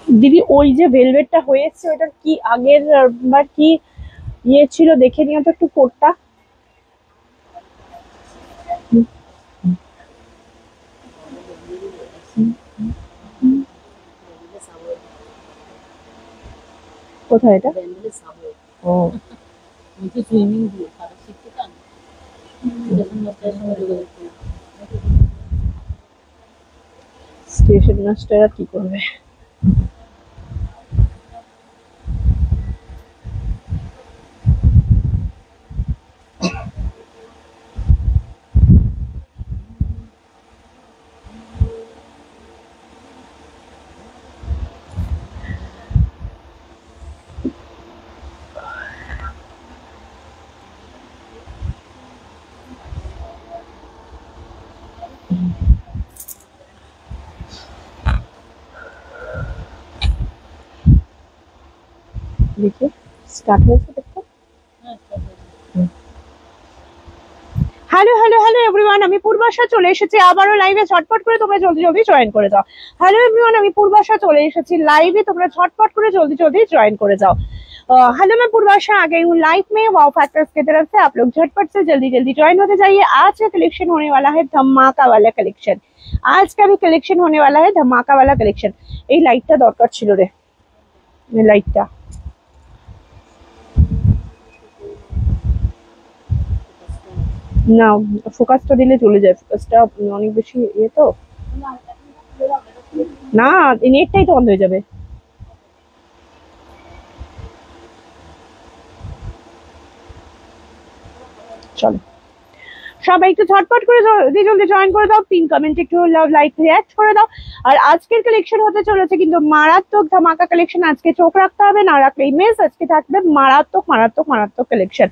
দিদি ওই যে ভেলভেটটা হয়েছে ওটার কি আগের বার কি ইয়ে ছিল দেখে নিও তো একটু কোটটা। কোথায় এটা? ও স্টেশন মাস্টার আর কি করবে। দেখি স্টার্ট হয়েছে দেখো। হ্যালো হ্যালো হ্যালো এভরিওয়ান, আমি পূর্বাশা চলে এসেছি আবারও লাইভে। ঝটপট করে তোমরা জলদি জলদি জয়েন করে যাও। হ্যালো এভরিওয়ান, আমি পূর্বাশা চলে এসেছি লাइव, তোমরা ঝटपट করে जल्दी जल्दी ज्वाइन করে যাও। हेलो मैं पूर्वाशा आ गई हूँ लाइव में वाओ फैक्टर्स की तरफ से। आप लोग झटपट से जल्दी जल्दी ज्वाइन होते जाइए। आज का कलेक्शन होने वाला है धमाका वाला कलेक्शन। आज का भी कलेक्शन होने वाला है धमाका वाला कलेक्शन। এই লাইটটা দরকার ছিল রে, এই লাইটটা না, ফোকাসটা দিলে চলে যায়, ফোকাসটা অনেক বেশি ইয়ে তো না, নেটটাই তো বন্ধ হয়ে যাবে। চলো সবাই একটু ঝটপট করে জলদি জলদি জয়েন করে দাও, পিন কমেন্ট একটু লাভ লাইক রিঅ্যাক্ট করে দাও। আর আজকের কালেকশন হতে চলেছে কিন্তু মারাত্মক ধামাকা কালেকশন। আজকে চোখ রাখতে হবে, না রাখলেই মিস। আজকে থাকবে মারাত্মক মারাত্মক মারাত্মক কালেকশন।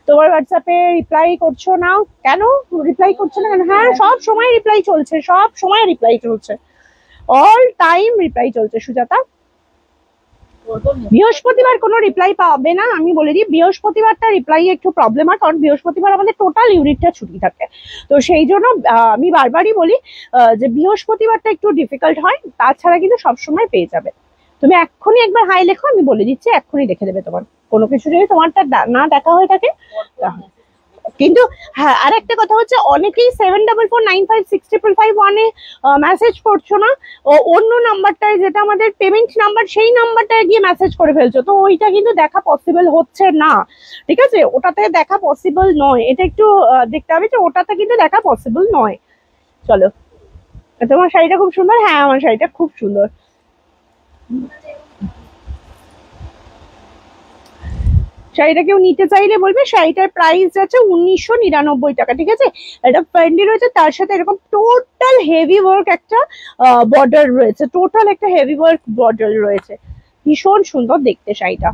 তোমার হোয়াটসঅ্যাপে রিপ্লাই করছো না কেন? রিপ্লাই করছো না কেন? হ্যাঁ সব সময় রিপ্লাই চলছে, সব সময় রিপ্লাই চলছে, অল টাইম রিপ্লাই চলছে সুজাতা। বৃহস্পতিবার কোনো রিপ্লাই পাবে না, আমি বলে দিই বৃহস্পতিবারটা রিপ্লাই একটু প্রবলেম হয়, কারণ বৃহস্পতিবার আমাদের টোটাল ইউনিটটা ছুটি থাকে। তো সেই জন্য আমি বারবারই বলি যে বৃহস্পতিবারটা একটু ডিফিকাল্ট হয়, তাছাড়া কিন্তু সবসময় পেয়ে যাবে। তুমি এক্ষুনি একবার হাই লেখো, আমি বলে দিচ্ছি এক্ষুনি দেখে দেবে তোমার। কোনো কিছু যদি তোমারটা না দেখা হয়ে থাকে কিন্তু হ্যাঁ, আর একটা কথা হচ্ছে অনেকেই 74495655 মেসেজ করছো না, অন্য নাম্বারটায় যেটা আমাদের পেমেন্ট নাম্বার, সেই নাম্বারটায় গিয়ে মেসেজ করে ফেলছো, তো ওইটা কিন্তু দেখা পসিবল হচ্ছে না। ঠিক আছে, ওটাতে দেখা পসিবল নয়, এটা একটু দেখতে হবে যে ওটাতে কিন্তু দেখা পসিবল নয়। চলো, তোমার শাড়িটা খুব সুন্দর। হ্যাঁ আমার শাড়িটা খুব সুন্দর। শাড়িটা কেউ নিতে চাইলে বলবে। শাড়িটার প্রাইস আছে 1999 টাকা। ঠিক আছে, এটা ফ্যান্ডি রয়েছে, তার সাথে এরকম টোটাল হেভি ওয়ার্ক একটা বর্ডার রয়েছে, টোটাল একটা হেভি ওয়ার্ক বর্ডার রয়েছে। ভীষণ সুন্দর দেখতে শাড়িটা,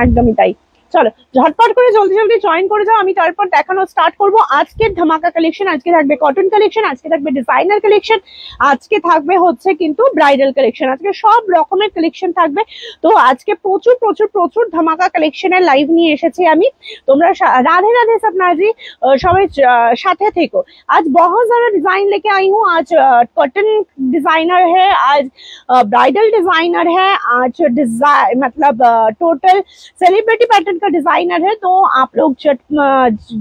একদমই তাই। চলো ঝটপট করে জলদি জলদি জয়েন করে যাও, আমি তারপর দেখানো স্টার্ট করব আজকের ধামাকা কালেকশন। আজকে থাকবে কটন কালেকশন, আজকে থাকবে ডিজাইনার কালেকশন, আজকে থাকবে হচ্ছে কিন্তু ব্রাইডাল কালেকশন, আজকে সব রকমের কালেকশন থাকবে। তো আজকে প্রচুর প্রচুর প্রচুর ধামাকা কালেকশনের লাইভ নিয়ে এসেছি আমি। তোমরা राधे राधे सपना जी, সবাই সাথে থেকো। आज बहुत सारा डिजाइन लेके आई हूँ। आज कॉटन डिजाइनर है, आज ब्राइडल डिजाइनर है, आज डिजाइन मतलब टोटल सेलिब्रिटी पैटर्न का डिजाइनर है। तो आप लोग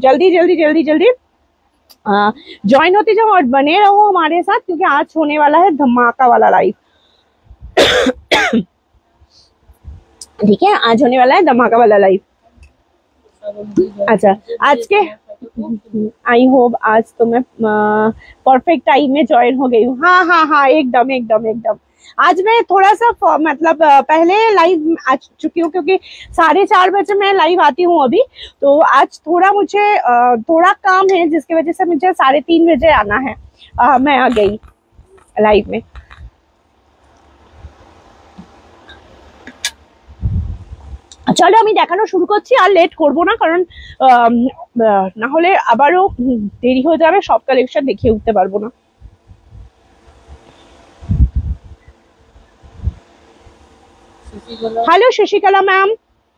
जल्दी जल्दी जल्दी जल्दी ज्वाइन होते जाओ और बने रहो हमारे साथ, क्योंकि आज होने वाला है धमाका वाला लाइव। ठीक है, आज होने वाला है धमाका वाला लाइव। अच्छा, आज के आई होप आज तो मैं परफेक्ट टाइम में ज्वाइन हो गई हूँ। हाँ हाँ हाँ, एकदम एकदम एकदम। आज मैं थोड़ा सा मतलब पहले लाइव आ चुकी हूँ, क्योंकि 4:30 बजे मैं लाइव आती हूँ अभी। तो आज थोड़ा मुझे थोड़ा काम है, जिसकी वजह से मुझे 3:30 बजे आना है। मैं आ गई लाइव में। চলো আমি দেখানো শুরু করছি, আর লেট করব না, কারণ না হলে আবারও দেরি হয়ে যাবে, সব কালেকশন দেখিয়ে উঠতে পারবো না। हेलो शशिकला मैम,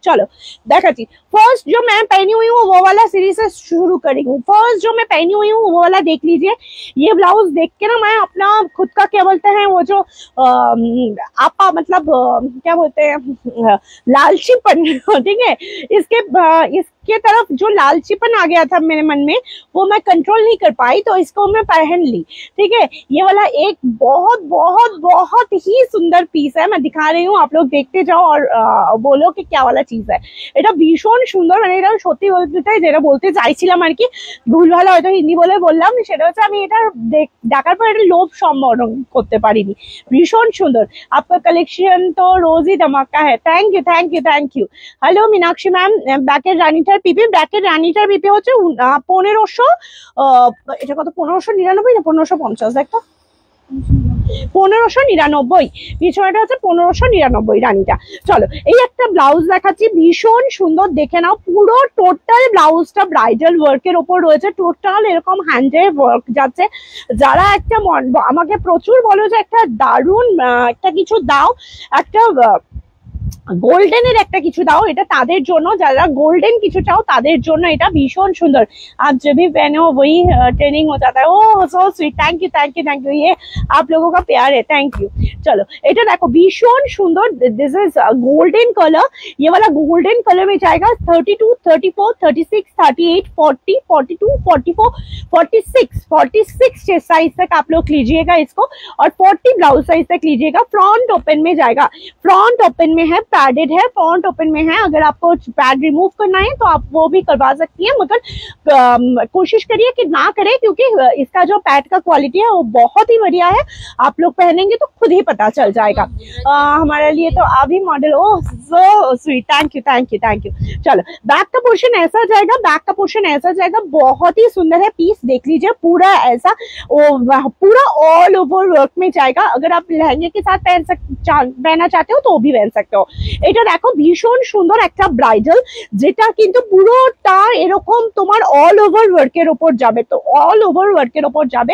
चलो देखाती। फर्स्ट जो मैं पहनी हुई हूँ वो वाला सीरीज से शुरू करेंगे। फर्स्ट जो मैं पहनी हुई हूँ वो वाला देख लीजिए। ये ब्लाउज देख के ना मैं अपना खुद का क्या बोलते हैं वो जो आपा मतलब क्या बोलते हैं लालचीपन, ठीक है, इसके तरफ जो लालचीपन आ गया था मेरे मन में वो मैं कंट्रोल नहीं कर पाई, तो इसको मैं पहन ली। ठीक है, ये वाला एक बहुत बहुत बहुत ही सुंदर पीस है, मैं दिखा रही हूँ, आप लोग देखते जाओ और बोलो कि क्या वाला चीज है। এটা ভীষণ সুন্দর, মানে এটা সত্যি বলতে যেটা বলতে চাইছিলাম আর কি, ভুলভাল হয়তো হিন্দি বলে বললাম, সেটা হচ্ছে আমি এটা দেখার পর এটা লোভ সম্বরণ করতে পারিনি। ভীষণ সুন্দর, आपका कलेक्शन तो रोज ही धमाका है। Thank you thank you thank you. Hello Meenakshi ma'am, ব্যাকের রানিটার পিপি, ব্যাকের রানিটার পিপি হচ্ছে 1500, এটা কত 1599 না 1550 দেখো, 1599, পিছনেটা হচ্ছে 1599 রানীটা। চলো এই একটা ব্লাউজ দেখাচ্ছি, ভীষণ সুন্দর, দেখে নাও। পুরো টোটাল ব্লাউজটা ব্রাইডাল ওয়ার্কের ওপর রয়েছে, টোটাল এরকম হ্যান্ডে ওয়ার্ক যাচ্ছে। যারা একটা আমাকে প্রচুর বলো যে একটা দারুণ একটা কিছু দাও, একটা গোল্ডেনের একটা কিছু দাও, এটা তাদের জন্য, যারা গোল্ডেন কিছু চাও তাদের জন্য এটা ভীষণ সুন্দর। आप जब भी पहने हो वही ट्रेनिंग हो जाता है। Oh so sweet, thank you thank you thank you, ये आप लोगों का प्यार है, थैंक यू। चलो এটা দেখো ভীষণ সুন্দর, दिस इज गोल्डन कलर, ये वाला गोल्डन कलर में जाएगा 32, 34, 36, 38, 40, 42, 44, 46 चेस्ट साइज तक आप लोग लीजिएगा इसको, और 40 ब्लाउज साइज तक लीजिएगा। फ्रंट ओपन में जाएगा, फ्रंट ओपन में है, पैडेड है, फ्रंट ओपन में है। अगर आपको पैड रिमूव करना है तो आप वो भी करवा सकती हैं, मगर कोशिश करिए कि ना करें, क्योंकि इसका जो पैड का क्वालिटी है वो बहुत ही बढ़िया है। आप लोग पहनेंगे तो खुद ही पता चल जाएगा। हमारे लिए तो अभी model, oh so sweet, thank you thank you thank you. चलो बैक का पोर्शन ऐसा जाएगा, बैक का पोर्शन ऐसा जाएगा, बहुत ही सुंदर है। पीस देख लीजिए, पूरा ऐसा पूरा ऑल ओवर वर्क में जाएगा। अगर आप लहंगे के साथ पहनना चाहते हो तो भी पहन सकते हो। এটা দেখো ভীষণ সুন্দর একটা ব্রাইডাল, যেটা কিন্তু পুরোটা এরকম তোমার অল ওভার ওয়ার্কের ওপর যাবে, তো অল ওভার ওয়ার্কের ওপর যাবে।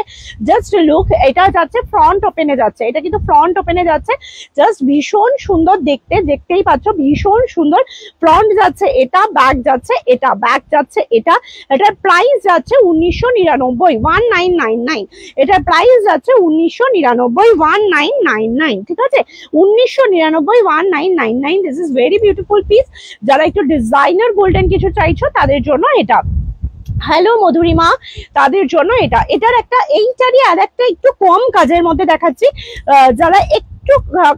জাস্ট লুক, এটা যাচ্ছে ফ্রন্ট ওপেনে যাচ্ছে, এটা কিন্তু ফ্রন্ট ওপেনে যাচ্ছে, জাস্ট ভীষণ সুন্দর দেখতে, দেখতেই পাচ্ছ ভীষণ সুন্দর। ফ্রন্ট যাচ্ছে এটা, ব্যাক যাচ্ছে এটা, ব্যাক যাচ্ছে এটা। এটার প্রাইস যাচ্ছে 1999, 1999। এটার প্রাইস যাচ্ছে 1999, 1999, ঠিক আছে, 1999, 1999। This is very beautiful piece. যারা একটু ডিজাইনার গোল্ডেন কিছু চাইছো তাদের জন্য এটা। হ্যালো মধুরিমা, তাদের জন্য এটা। এটার একটা এইটারই আর একটা একটু কম কাজের মধ্যে দেখাচ্ছি, যারা একটু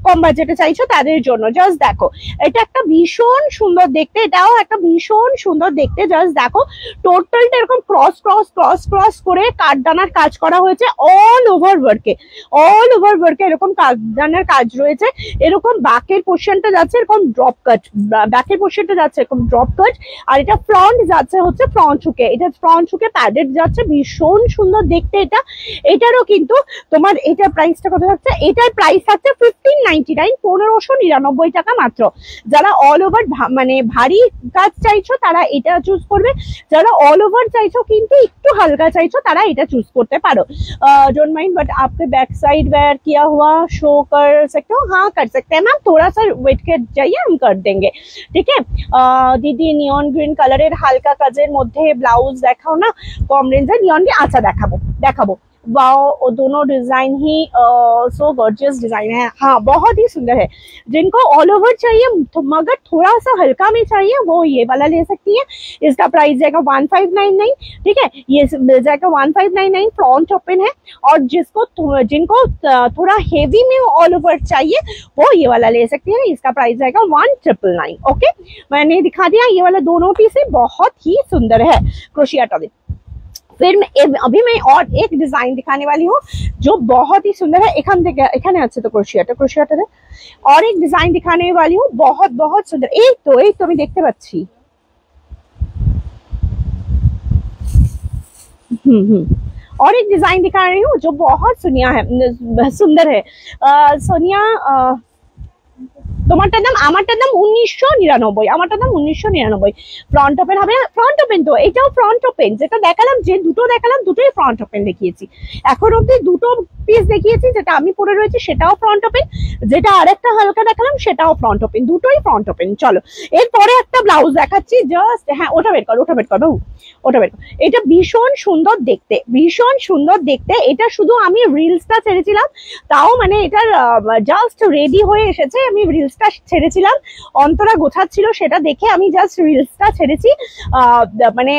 কম বাজেটে চাইছো তাদের জন্য। জাস্ট দেখো, এটা একটা ভীষণ সুন্দর দেখতে, এটাও একটা ভীষণ সুন্দর দেখতে। জাস্ট দেখো, টোটালটা এরকম ক্রস ক্রস ক্রস ক্রস করে কাঠদানার কাজ করা হয়েছে অল ওভার ওয়ার্কে, অল ওভার ওয়ার্কে এরকম কাঠদানার কাজ রয়েছে। এরকম ব্যাকের পোর্শনটা যাচ্ছে এরকম ড্রপ কাট, ব্যাকের পোর্শনটা যাচ্ছে এরকম ড্রপ কাট, আর এটা ফ্রন্ট যাচ্ছে হচ্ছে ফ্রন্ট হুকে, এটা ফ্রন্ট হুকে প্যাডেড যাচ্ছে, ভীষণ সুন্দর দেখতে এটা। এটারও কিন্তু তোমার এটার প্রাইসটা কত থাকছে, এটার প্রাইস থাকছে 1599, 1599 টাকা মাত্র। যারা অল ওভার মানে ভারী কাজ চাইছো তারা এটা চুজ করবে, যারা অল ওভার চাইছো কিন্তু একটু হালকা চাইছো তারা এটা চুজ করতে পারো। डोंट माइंड, बट आपके बैक साइड वेयर किया हुआ शो कर सकते हो? हाँ कर सकते हैं मैम, थोड़ा सा वेट कर जाइए, हम कर देंगे, ठीक है। दीदी नियन ग्रीन কালারের হালকা কাজের মধ্যে ব্লাউজ দেখাও না, কম রেঞ্জে নিয়ন গ্রিন। আচ্ছা দেখাবো দেখাবো, वाओ, दोनों डिजाइन ही सो गॉर्जियस डिजाइन है। हाँ बहुत ही सुंदर है। जिनको ऑल ओवर चाहिए तो मगर थोड़ा सा हल्का में चाहिए वो ये वाला ले सकती है। इसका प्राइस जाएगा 1599, ठीक है, ये मिल जाएगा 1599। फ्रंट ओपन है, और जिनको थोड़ा हेवी में ऑल ओवर चाहिए वो ये वाला ले सकती है। इसका प्राइस जाएगा 1999। ओके, मैंने दिखा दिया, ये वाला दोनों पीस बहुत ही सुंदर है। क्रोशियाटा दे, फिर अभी मैं और एक डिजाइन दिखाने वाली हूँ जो बहुत ही सुंदर है। এখানে আছে তো ক্রোশিয়াটা और एक डिजाइन दिखाने वाली हूँ बहुत बहुत सुंदर। एक तो আমি দেখতে পাচ্ছি, और एक डिजाइन दिखा रही हूँ जो बहुत सुंदर है। सोनिया, তোমারটার দাম, আমারটার দাম 1999, আমারটার দাম 1999। ফ্রন্ট ওপেন হবে, ফ্রন্ট ওপেন তো এটাও ফ্রন্ট ওপেন, যেটা দেখালাম, যে দুটো দেখালাম দুটোই ফ্রন্ট ওপেন দেখিয়েছি। এখন অব্দি দুটো পিস দেখিয়েছি, যেটা আমি পরে রয়েছি সেটাও ফ্রন্ট ওপেন, যেটা আরেকটা হালকা দেখালাম সেটাও ফ্রন্ট ওপেন, দুটোই ফ্রন্ট ওপেন। চলো এরপরে একটা ব্লাউজ দেখাচ্ছি, জাস্ট হ্যাঁ ওটা বের কর বাবু, ওটা বের কর। এটা ভীষণ সুন্দর দেখতে, ভীষণ সুন্দর দেখতে। এটা শুধু আমি রিলসটা ছেড়েছিলাম, তাও মানে এটার জাস্ট রেডি হয়ে এসেছে, আমি রিলসটা ছেড়েছিলাম, অন্তরা গোছাচ্ছিল সেটা দেখে আমি জাস্ট রিলসটা ছেড়েছি, মানে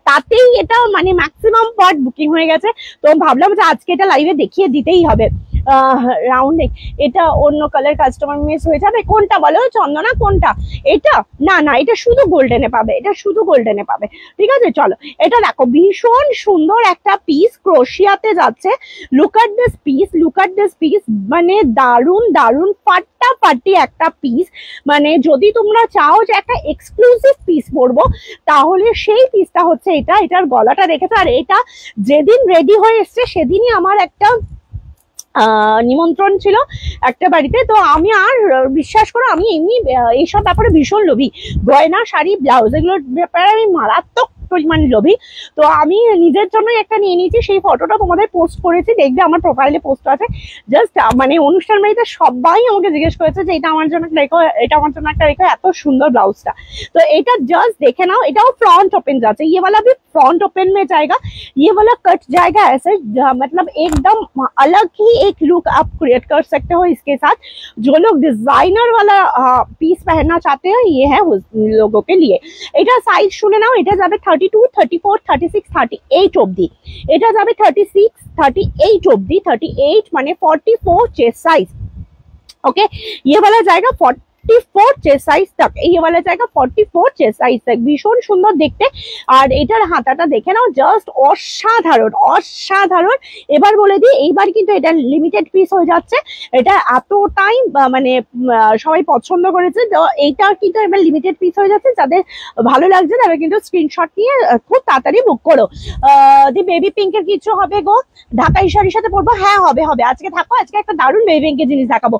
তাতেই এটা মানে ম্যাক্সিমাম পার্ট বুকিং হয়ে গেছে। তো ভাবলাম যে আজকে এটা লাইভে দেখিয়ে দিতেই হবে। রাউন্ড নেক, এটা অন্য কালার কাস্টমার মিস হয়ে যাবে। কোনটা বলো চন্দনা, কোনটা? এটা না না, এটা শুধু গোল্ডেনে পাবে, এটা শুধু গোল্ডেনে পাবে, ঠিক আছে। চলো এটা দেখো, ভীষণ সুন্দর একটা পিস, ক্রোশিয়াতে যাচ্ছে। Look at this piece, look at this piece, মানে দারুন দারুন ফাটাফাটি একটা পিস। মানে যদি তোমরা চাও যে একটা এক্সক্লুসিভ পিস পরবো, তাহলে সেই পিসটা হচ্ছে এটা। এটার গলাটা দেখেছো, আর এটা যেদিন রেডি হয়ে এসছে সেদিনই আমার একটা নিমন্ত্রণ ছিল একটা বাড়িতে। তো আমি আর বিশ্বাস করো, আমি এমনি এইসব ব্যাপারে ভীষণ লোভী, গয়না, শাড়ি, ব্লাউজ, এগুলোর ব্যাপারে আমি মারাত্মক পরিমাণে লোভী। তো আমি নিজের জন্য একটা নিয়ে নিয়েছি, সেই ফটোটা তোমাদের পোস্ট করেছি, দেখবে আমার প্রোফাইলে পোস্ট আছে। জাস্ট মানে অনুষ্ঠান বাড়িতে সবাই আমাকে জিজ্ঞেস করেছে যে এটা আমার জন্য রেখো, এটা আমার জন্য একটা রেখো, এত সুন্দর ব্লাউজটা। তো এটা জাস্ট দেখে নাও, এটাও फ्रंट ओपन जाता है, ये वाला भी फ्रंट ओपन में जाएगा। ये वाला कट जाएगा ऐसे, मतलब एकदम अलग ही एक लुक आप क्रिएट कर सकते हो इसके साथ। जो लोग डिजाइनर वाला पीस पहनना चाहते हैं, ये है उन लोगों के लिए। এটা সাইজ শুনে নাও, এটা যাবে 32, 34, 36, 38 অবধি। এটা যাবে 36, 38 অবধি। 38 মানে 44 চেস্ট সাইজ। ओके, ये वाला जाएगा 44 চেস্ট সাইজ तक, ये वाला जाएगा 44 চেস্ট সাইজ तक। ভীষণ সুন্দর দেখতে। আর এটার হাতাটা দেখে নাও, জাস্ট অসাধারণ অসাধারণ। এবার বলে দিই, এইবার কিন্তু এটা লিমিটেড পিস হয়ে যাচ্ছে। এটা এতটাই মানে সবাই পছন্দ করেছে, তো এইটা কিন্তু এবার লিমিটেড পিস হয়ে যাচ্ছে। যাদের ভালো লাগছে তারা কিন্তু স্ক্রিনশট নিয়ে খুব তাড়াতাড়ি বুক করো। দি বেবি পিঙ্কের কিছু হবে গো, ঢাকাই শাড়ির সাথে পরবো? হ্যাঁ হবে হবে, আজকে থাকো, আজকে একটা দারুণ বেবি পিঙ্কের জিনিস দেখাবো।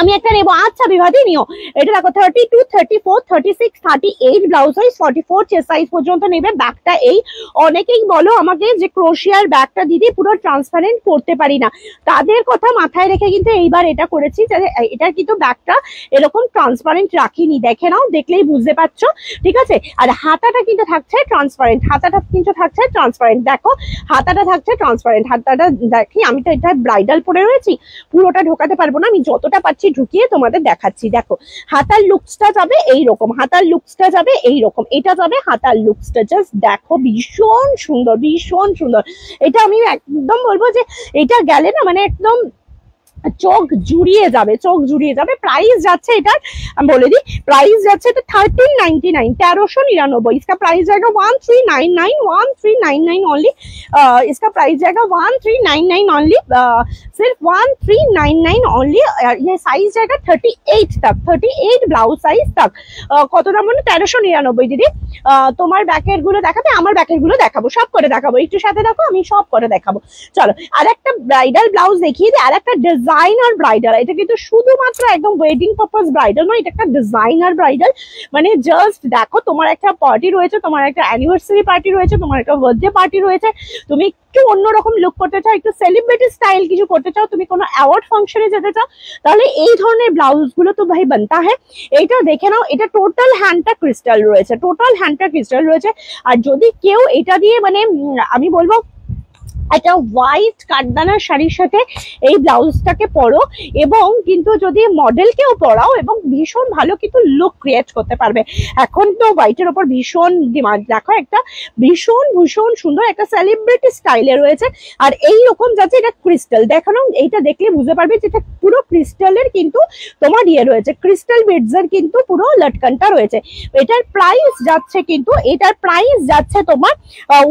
আমি একটা নেবো, আচ্ছা বিভাদি নিও। এটা দেখো 32, 34, 36, 38 ব্লাউজ সাইজ, 44 চেস্ট সাইজ পর্যন্ত নেবে। ব্যাগটা এই, অনেকেই বলো আমাকে যে ক্রোশিয়ার ব্যাগটা দিদি পুরো ট্রান্সপারেন্ট করতে পারি না, তাদের কথা মাথায় রেখে কিন্তু এইবার এটা করেছি, যে এটার কিন্তু ব্যাগটা এরকম ট্রান্সপারেন্ট রাখিনি। দেখে নাও, দেখলেই বুঝতে পারছো, ঠিক আছে। আর হাতাটা কিন্তু থাকছে ট্রান্সপারেন্ট, হাতাটা কিন্তু থাকছে ট্রান্সপারেন্ট। দেখো হাতাটা থাকছে ট্রান্সপারেন্ট। হাতাটা দেখি, আমি তো এটা ব্রাইডাল পরে রয়েছি, পুরোটা ঢোকাতে পারবো না, আমি যতটা পারছি ঢুকিয়ে তোমাদের দেখাচ্ছি। দেখো হাতার লুকসটা যাবে এইরকম, হাতার লুকসটা যাবে এইরকম, এটা যাবে হাতার লুকসটা। জাস্ট দেখো, ভীষণ সুন্দর, ভীষণ সুন্দর। এটা আমি একদম বলবো যে এটা গেলে না মানে একদম চোখ জুড়িয়ে যাবে, চোখ জুড়িয়ে যাবে। প্রাইস যাচ্ছে এটার, আমি বলে দিই, প্রাইস যাচ্ছে এটা 1399, 1399। इसका प्राइस जाएगा 1399, 1399 ओनली। इसका प्राइस जाएगा 1399 ओनली, सिर्फ 1399 ओनली। ये साइज जाएगा 38 तक, 38 ব্লাউজ সাইজ तक। কত দাম মানে 1399 দিদি। তোমার ব্যাকের গুলো দেখাবে, আমার ব্যাকের গুলো দেখাবো, সব করে দেখাবো, একটু সাথে দেখো, আমি সব করে দেখাবো। চলো আর একটা ব্রাইডাল ব্লাউজ দেখিয়ে দিই, আর একটা ডিজাইনার ব্রাইডাল। এটা কিন্তু শুধুমাত্র একদম ওয়েডিং পারপাস ব্রাইডাল নয়, এটা একটা ডিজাইনার ব্রাইডাল। মানে জাস্ট দেখো, তোমার একটা পার্টি রয়েছে, তোমার একটা অ্যানিভার্সারি পার্টি রয়েছে, তোমার একটা বার্থডে পার্টি রয়েছে, তুমি একটু অন্যরকম লুক করতে চাও, একটু সেলিব্রিটি স্টাইল কিছু করতে চাও, তুমি কোনো অ্যাওয়ার্ড ফাংশনে যেতে চাও, তাহলে এই ধরনের ব্লাউজ গুলো তো ভাই বানতা হ্যাঁ। এইটা দেখে নাও, এটা টোটাল হ্যান্ডটা ক্রিস্টাল রয়েছে, টোটাল হ্যান্ডটা ক্রিস্টাল রয়েছে। আর যদি কেউ এটা দিয়ে মানে আমি বলবো একটা হোয়াইট কাঠদানার শাড়ির সাথে এই ব্লাউজটাকে পরো, এবং কিন্তু যদি মডেলকেও পরাও, এবং ভীষণ ভালো কিন্তু লুক ক্রিয়েট করতে পারবে। এখন তো হোয়াইটের ওপর ভীষণ ডিমান্ড। দেখো একটা ভীষণ ভীষণ সুন্দর একটা সেলিব্রিটি স্টাইলে রয়েছে, আর এই রকম যাচ্ছে এটা ক্রিস্টাল। দেখানো, এইটা দেখলে বুঝতে পারবে যে এটা পুরো ক্রিস্টালের কিন্তু তোমার ইয়ে রয়েছে, ক্রিস্টাল বিডসের কিন্তু পুরো লটকানটা রয়েছে। এটার প্রাইস যাচ্ছে কিন্তু, এটার প্রাইস যাচ্ছে তোমার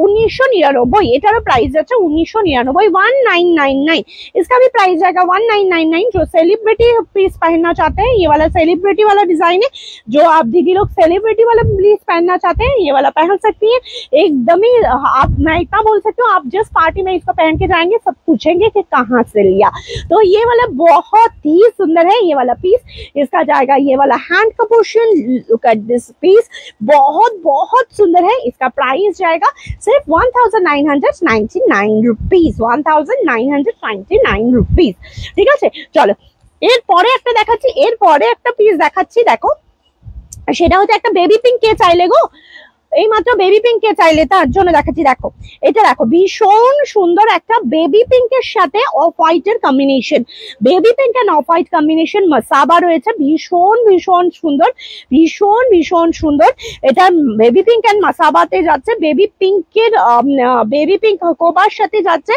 1999। এটারও প্রাইস যাচ্ছে 1999, 1999। इसका भी प्राइस जाएगा 1999। जो सेलिब्रिटी पीस पहनना चाहते हैं, ये वाला सेलिब्रिटी वाला डिजाइन है। जो आप दीदी लोग सेलिब्रिटी वाला पीस पहनना चाहते हैं, ये वाला पहन सकती है एकदम ही। आप, मैं इतना बोल सकती हूँ, आप जिस पार्टी में इसको पहन के जाएंगे सब पूछेंगे कि कहाँ से लिया। तो ये वाला बहुत ही सुंदर है, ये वाला पीस। इसका जाएगा ये वाला हैंड का portion, look at this piece, बहुत बहुत सुंदर है। इसका प्राइस जाएगा सिर्फ 1999 rupees, 1999 rupees, ঠিক আছে। চলো এরপরে একটা দেখাচ্ছি, এরপরে একটা পিস দেখাচ্ছি, দেখো সেটা হচ্ছে একটা বেবি পিঙ্ক কে চাইলে গো, এই মাত্র বেবি পিঙ্ক কে চাইলে, তার জন্য দেখাচ্ছি। দেখো এটা দেখো ভীষণ সুন্দর একটা বেবি পিঙ্কের সাথে অফ হোয়াইট এর combination, baby pink end off white combination Masaba রয়েছে, ভীষণ ভীষণ সুন্দর, ভীষণ ভীষণ সুন্দর। এটা বেবি পিঙ্ক এন্ড মাসাবাতে যাচ্ছে, বেবি পিঙ্কের বেবি পিঙ্ক কোবার সাথে যাচ্ছে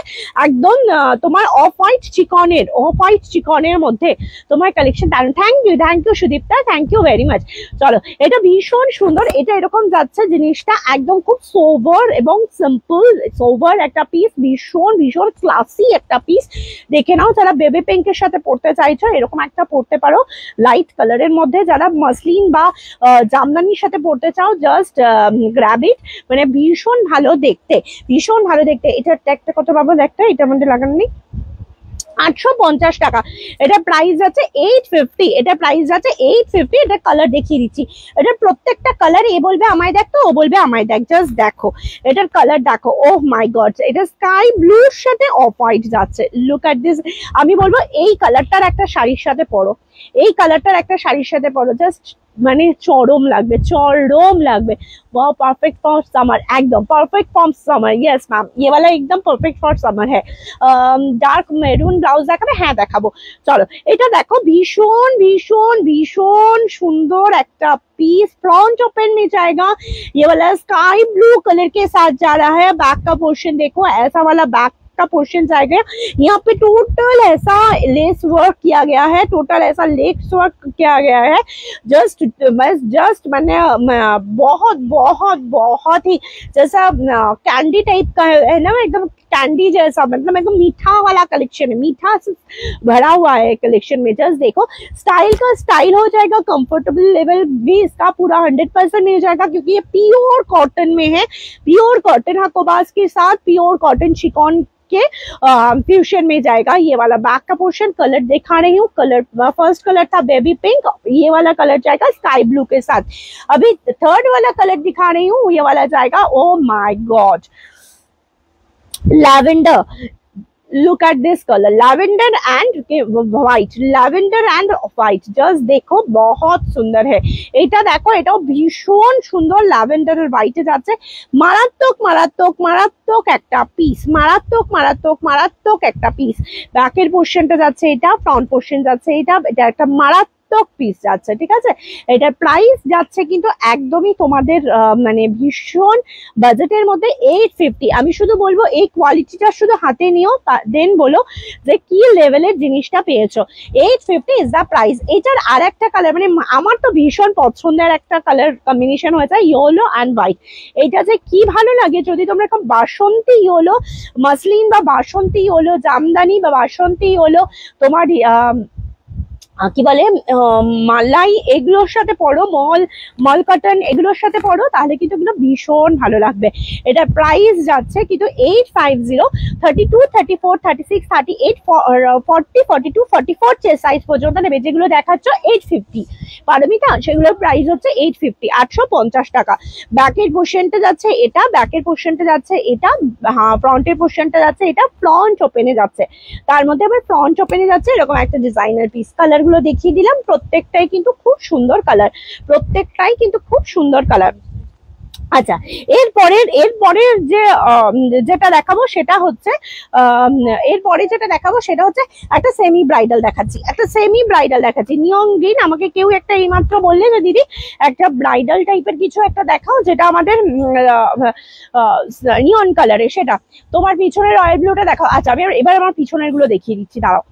একদম তোমার অফ হোয়াইট চিকনের, অফ হোয়াইট চিকনের মধ্যে তোমার collection. Thank you Sudipta, thank you very much. চলো এটা ভীষণ সুন্দর, এটা এরকম যাচ্ছে জিনিসটা একদম খুব সোভার এবং সিম্পল, সোভার একটা পিস, ভীষণ ভীষণ ক্লাসি একটা পিস। দেখে নাও, যারা বেবি পিঙ্কের সাথে পড়তে চাইছো এরকম একটা পড়তে পারো, লাইট কালারের মধ্যে। যারা মসলিন বা জামদানির সাথে পড়তে চাও জাস্ট গ্র্যাব ইট, মানে ভীষণ ভালো দেখতে, ভীষণ ভালো দেখতে। এটার ট্যাগটা কত পাবো, একটা এটার মধ্যে লাগানো নেই, 850 টাকা। এটা প্রাইস আছে 850, এটা প্রাইস আছে 850। এটা কালার দেখিয়ে দিচ্ছি, এটা প্রত্যেকটা কালার এ বলবে আমায় দেখ, তো ও বলবে আমায় দেখ, জাস্ট দেখো এটার কালার দেখো। ওহ মাই গড, এটা স্কাই ব্লুর সাথে অফ হোয়াইট যাচ্ছে, লুক এট দিস। আমি বলবো এই কালারটার একটা শাড়ির সাথে পরো, এই কালারটার একটা শাড়ির সাথে পরো, জাস্ট মানে চরম লাগবে, চরম লাগবে। वाह परफेक्ट फॉर समर, एकदम perfect for summer. Yes ma'am, ये वाला एकदम परफेक्ट फॉर समर है। डार्क মেরুন ব্লাউজ দেখাবে, হ্যাঁ দেখাবো। চলো এটা দেখো ভীষণ ভীষণ ভীষণ সুন্দর একটা पीस, फ्रंट ओपन में जाएगा, ये वाला स्काई ब्लू कलर के साथ जा रहा है। बैक का पोर्शन देखो, ऐसा वाला बैक का पोर्शन जाएगा। यहाँ पे टोटल ऐसा लेस वर्क किया गया है, टोटल ऐसा लेस वर्क किया गया है। जस्ट मैंने बहुत बहुत बहुत ही जैसा कैंडी टाइप का है ना, एकदम कैंडी जैसा, मतलब एकदम मीठा वाला कलेक्शन है, मीठा से भरा हुआ है कलेक्शन में। जस्ट देखो स्टाइल का स्टाइल हो जाएगा, कंफर्टेबल लेवल भी इसका पूरा 100% मिल जाएगा, क्योंकि ये प्योर कॉटन में है, प्योर कॉटन हाकोबास के साथ प्योर कॉटन शिकॉन के फ्यूजन में जाएगा। ये वाला बैक का पोर्शन कलर दिखा रही हूँ, कलर फर्स्ट कलर था बेबी पिंक, ये वाला कलर जाएगा स्काई ब्लू के साथ। अभी थर्ड वाला कलर दिखा रही हूँ, ये वाला जाएगा oh my God lavender. Look at this colour, lavender and white, lavender and white, just देखो बहुत सुंदर है। এটা দেখো, এটাও ভীষণ সুন্দর, ল্যাভেন্ডার আর হোয়াইটে যাচ্ছে, মারাত্মক মারাত্মক মারাত্মক একটা পিস, মারাত্মক মারাত্মক মারাত্মক একটা পিস। ব্যাকের পোর্শনটা যাচ্ছে এটা, ফ্রন্ট পোর্শন যাচ্ছে এটা, এটা একটা মারাত্মক পিস যাচ্ছে, ঠিক আছে। এটার প্রাইস যাচ্ছে কিন্তু একদমই তোমাদের মানে ভীষণ বাজেটের মধ্যে 850। আমি শুধু বলবো এই কোয়ালিটিটা শুধু হাতে নিও, দেন বলো যে কি লেভেলের জিনিসটা পেয়েছো। 850 ইজ দ্য প্রাইস। এটার আর একটা কালার, মানে আমার তো ভীষণ পছন্দের একটা কালার কম্বিনেশন হয়েছে, ইয়েলো অ্যান্ড হোয়াইট। এটা যে কি ভালো লাগে, যদি তোমরা এরকম বাসন্তী ইয়েলো মসলিন বা বাসন্তী ইয়েলো জামদানি বা বাসন্তী ইয়েলো তোমার কি বলে মালাই এগুলোর সাথে পড়ো, মল কটন এগুলোর সাথে পড়ো, তাহলে কিন্তু এগুলো ভীষণ ভালো লাগবে। এটা প্রাইস যাচ্ছে কিন্তু 850, 32, 34, 36, 38, 40, 42, 44 সাইজ পর্যন্ত নেবে। যেগুলো দেখাচ্ছ 850 পারমিতা, সেগুলোর প্রাইস হচ্ছে 850, 850 টাকা। ব্যাকের পোর্শনটা যাচ্ছে এটা, ব্যাকের পোর্শনটা যাচ্ছে এটা, হ্যাঁ ফ্রন্টের পোর্শনটা যাচ্ছে এটা, ফ্রন্ট ওপেনে যাচ্ছে, তার মধ্যে আবার ফ্রন্ট ওপেনে যাচ্ছে এরকম একটা ডিজাইনার পিস। কালার গুলো দেখিয়ে দিলাম, প্রত্যেকটাই কিন্তু খুব সুন্দর কালার, প্রত্যেকটাই কিন্তু খুব সুন্দর কালার। আচ্ছা এরপরের যে যেটা দেখাবো সেটা হচ্ছে এরপরে যেটা দেখাবো সেটা হচ্ছে একটা সেমি ব্রাইডাল দেখাচ্ছি, একটা সেমি ব্রাইডাল দেখাচ্ছি নিয়ন গ্রিন। আমাকে কেউ একটা এইমাত্র বললে যে দিদি একটা ব্রাইডাল টাইপের কিছু একটা দেখাও যেটা আমাদের নিয়ন কালারে, সেটা তোমার পিছনের রয়্যাল ব্লুটা দেখাও। আচ্ছা আমি এবার আমার পিছনের গুলো দেখিয়ে দিচ্ছি, দাঁড়াও।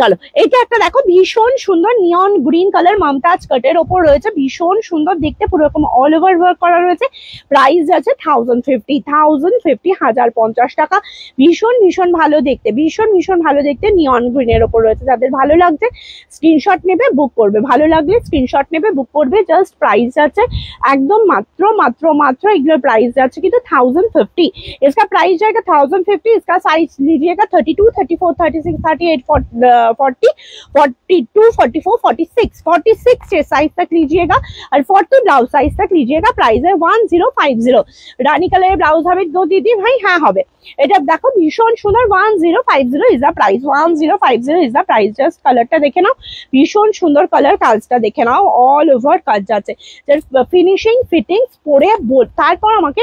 চলো এটা একটা দেখো ভীষণ সুন্দর নিয়ন গ্রিন কালার মমতাজ কাটের ওপর রয়েছে, ভীষণ সুন্দর দেখতে, পুরো রকম অল ওভার ওয়ার্ক করা রয়েছে। প্রাইস আছে 1050, 1050 টাকা। ভীষণ ভীষণ ভালো দেখতে, ভীষণ ভীষণ ভালো দেখতে নিয়ন গ্রিনের ওপর রয়েছে। যাদের ভালো লাগছে স্ক্রিনশট নেবে, বুক করবে, ভালো লাগলে স্ক্রিনশট নেবে, বুক করবে। জাস্ট প্রাইস আছে একদম মাত্র মাত্র মাত্র, এগুলোর প্রাইস আছে কিন্তু 1050। इसका प्राइस जाएगा 1050। इसका साइज लीजिएगा 32, 34, 36, 38, 40, 42, 44, 46, 46 चेस्ट साइज तक लीजिएगा और 40 ब्लाउज साइज तक लीजिएगा। प्राइस है 1050। রানী কালারের ব্লাউজ হবে তো দিদি ভাই? হ্যাঁ হবে। এটা দেখো ভীষণ সুন্দর, 1050 is the price, 1050 is the price. Just কালারটা দেখে নাও, ভীষণ সুন্দর কালার, কাজটা দেখে নাও, অল ওভার কাজ যাচ্ছে। ফিনিশিং ফিটিংস পরে তারপর আমাকে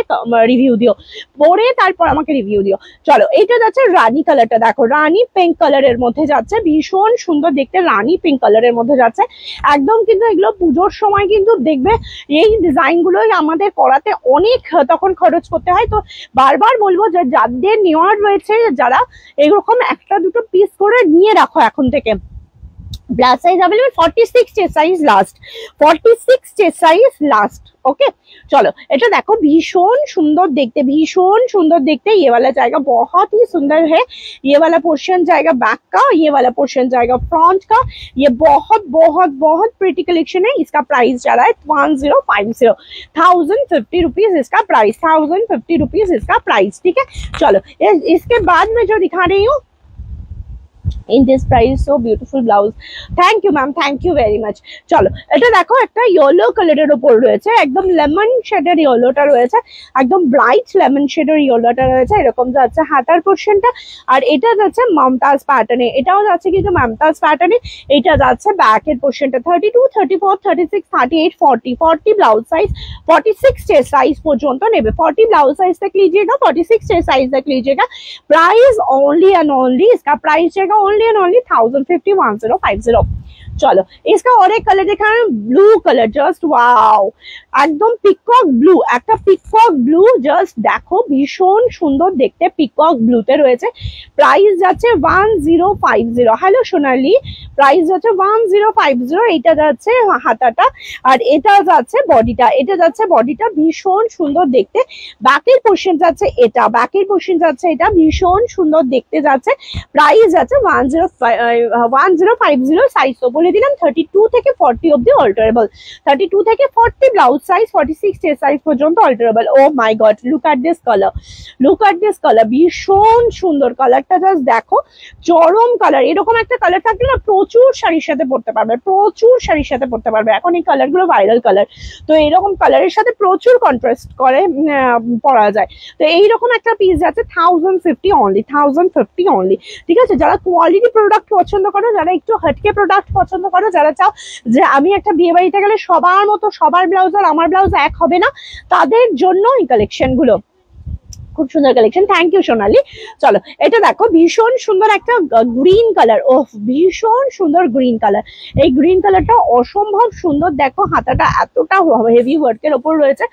রিভিউ দিও, পরে তারপর আমাকে রিভিউ দিও। চলো এইটা যাচ্ছে রানী কালারটা, দেখো রানী পিঙ্ক কালারের মধ্যে যাচ্ছে, ভীষণ সুন্দর দেখতে, রানী পিঙ্ক কালারের মধ্যে যাচ্ছে একদম। কিন্তু এগুলো পুজোর সময় কিন্তু দেখবে এই ডিজাইন গুলোই আমাদের করাতে অনেক তখন খরচ করতে হয়। তো বারবার বলবো যে যাদের নেওয়ার রয়েছে, যারা এরকম একটা দুটো পিস করে নিয়ে রাখো এখন থেকে। Blouse size available 46 chest size last, 46 chest size last. Okay चलो এটা দেখো ভীষণ সুন্দর দেখতে, ভীষণ সুন্দর দেখতে। ये वाला जाएगा बहुत ही सुंदर है, ये वाला पोर्शन जाएगा बैक का, ये वाला पोर्शन जाएगा फ्रंट का। ये बहुत बहुत बहुत प्रिटी कलेक्शन है। इसका प्राइस जा रहा है 1050, 1050 रुपीज इसका प्राइस, 1050 रुपीज इसका प्राइस। ठीक है चलो इसके बाद में जो दिखा रही हूँ in this price, so beautiful blouse, thank you ma'am, thank you very much। চলো এটা দেখো একটা ইয়েলো কালারের উপর রয়েছে, একদম লেমন শেডের ইয়েলোটা রয়েছে, একদম ব্রাইট লেমন শেডের ইয়েলোটা রয়েছে, এরকম যাচ্ছে হাতার পোরশনটা। আর এটা যাচ্ছে মমতাজ প্যাটার্নে, এটাও যাচ্ছে কিন্তু মমতাজ প্যাটার্নে। এটা যাচ্ছে ব্যাকের পোরশনটা 32, 34, 36, 38, 40, 40 ब्लाउज साइज, 46 चेस्ट साइज পর্যন্ত নেবে। 40 ब्लाउज साइज तक लीजिएगा, 46 चेस्ट साइज तक लीजिएगा। प्राइस ओनली एंड ओनली, इसका प्राइस रहेगा only and only 1050, 1050। चलो इसका और एक कलर देखा है, ब्लू कलर, जस्ट वाओ একদম পিকক ব্লু, একটা পিকক ব্লু, জাস্ট দেখো ভীষণ সুন্দর দেখতে, পিকক ব্লুতে রয়েছে। প্রাইস যাচ্ছে 1050। হ্যালো সোনালি, প্রাইস যাচ্ছে 1050। এটা যাচ্ছে হাতাটা আর এটা যাচ্ছে বডিটা, এটা যাচ্ছে বডিটা, ভীষণ সুন্দর দেখতে। ব্যাকের পোরশন যাচ্ছে এটা, ব্যাকের পোরশন যাচ্ছে এটা, ভীষণ সুন্দর দেখতে যাচ্ছে। প্রাইস যাচ্ছে 1050। সাইজ তো বলে দিলাম 32 থেকে 40 অবধি অল্টারেবল, 32 থেকে 40 ব্লাউজ সাইজ, 46 চেস্ট সাইজ পর্যন্ত alterable. Oh my God, look at this colour, look at this colour, ভীষণ সুন্দর কালারটা, জাস্ট দেখো চরম কালার। এরকম একটা কালার থাকলে না প্রচুর শাড়ির সাথে পরতে পারবে, প্রচুর শাড়ির সাথে পরতে পারবে। এখন এই কালার গুলো ভাইরাল কালার, তো এইরকম কালারের সাথে প্রচুর কন্ট্রাস্ট করে পরা যায়। তো এইরকম একটা পিস যাচ্ছে 1050 অনলি, 1050 অনলি। ঠিক আছে, যারা কোয়ালিটি প্রোডাক্ট পছন্দ করো, যারা একটু হটকে প্রোডাক্ট পছন্দ করো, যারা চাও যে আমি একটা বিয়ে বাড়িতে গেলে সবার মতো সবার ব্লাউজ আর আমার ব্লাউজ এক হবে না, তাদের জন্য এই কালেকশন গুলো। খুব সুন্দর কালেকশন, থ্যাংক ইউ সোনালি। চলো এটা দেখো ভীষণ সুন্দর একটা গ্রিন কালার, ও ভীষণ সুন্দর গ্রিন কালার। এই গ্রিন কালারটা অসম্ভব সুন্দর, দেখো হাতাটা এতটা হেভি ওয়ার্কের ওপর রয়েছে।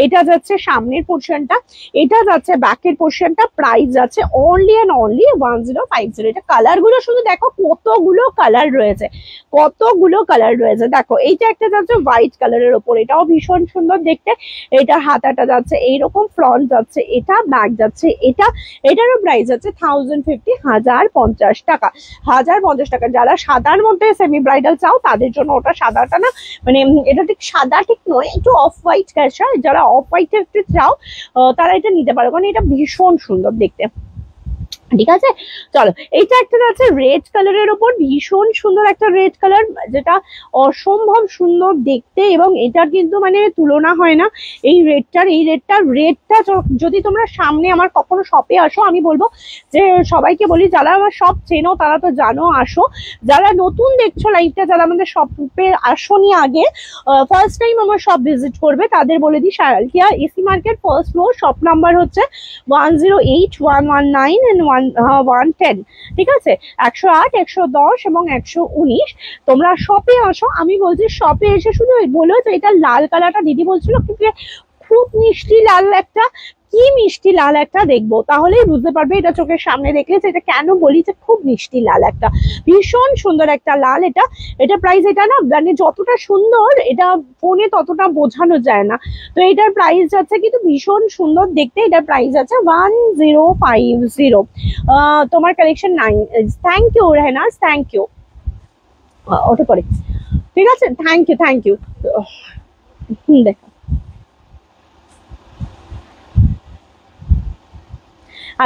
এটা যাচ্ছে সামনের পোর্শনটা, এটা যাচ্ছে ব্যাকের পোর্শনটা। প্রাইস যাচ্ছে অনলি অ্যান্ড অনলি 1050। এটা কালার গুলো শুধু দেখো কতগুলো কালার রয়েছে, কতগুলো কালার রয়েছে। দেখো এইটা একটা যাচ্ছে হোয়াইট কালারের ওপর, এটাও ভীষণ সুন্দর দেখতে। এটার হাতাটা যাচ্ছে এইরকম, ফ্রন্ট যাচ্ছে এটা, ব্যাগ যাচ্ছে এটা। এটারও প্রাইস আছে 1050, 1050 টাকা, 1050 টাকা। যারা সাদার মধ্যে সেমি ব্রাইডাল চাও তাদের জন্য, ওটা সাদাটা না, মানে এটা ঠিক সাদা ঠিক নয়, একটু অফ হোয়াইট ক্যাশা, যারা অফ হোয়াইট একটু চাও তারা এটা নিতে পারো, কারণ এটা ভীষণ সুন্দর দেখতে। ঠিক আছে চলো এইটা একটা আছে রেড কালারের উপর, ভীষণ সুন্দর একটা রেড কালার, যেটা অসম্ভব সুন্দর দেখতে, এবং এটার কিন্তু মানে তুলনা হয় না এই রেডটার। এই রেডটা যদি তোমরা সামনে আমার কখনো শপে আসো, আমি বলবো যে সবাইকে বলি, যারা আমার শপ চেনো তারা তো জানো, আসো। যারা নতুন দেখছো লাইভটা, যারা আমাদের শপে আসোনি আগে, ফার্স্ট টাইম আমার শপ ভিজিট করবে, তাদের বলে দিই শায়ালকিয়া AC market first floor, shop number হচ্ছে 108, 119 and 110। ঠিক আছে, 108, 110 এবং 119। তোমরা শপে আসো, আমি বলছি শপে এসে শুধু বলো যে এটা লাল কালারটা দিদি বলছিল খুব মিষ্টি লাল একটা, কি মিষ্টি লাল একটা দেখবো, তাহলেই বুঝতে পারবে এটা চোখের সামনে দেখলে যে এটা কেন বলি যে খুব মিষ্টি লাল একটা, ভীষণ সুন্দর একটা লাল। এটা প্রাইস, এটা না মানে যতটা সুন্দর এটা ফোনে ততটা বোঝানো যায় না। তো এটার প্রাইস যাচ্ছে কিন্তু ভীষণ সুন্দর দেখতে। এটার প্রাইস আছে 1050। তোমার collection 9। Thank you Rehnaz, thank you. ওটা পরে, ঠিক আছে, থ্যাংক ইউ, থ্যাংক ইউ। দেখো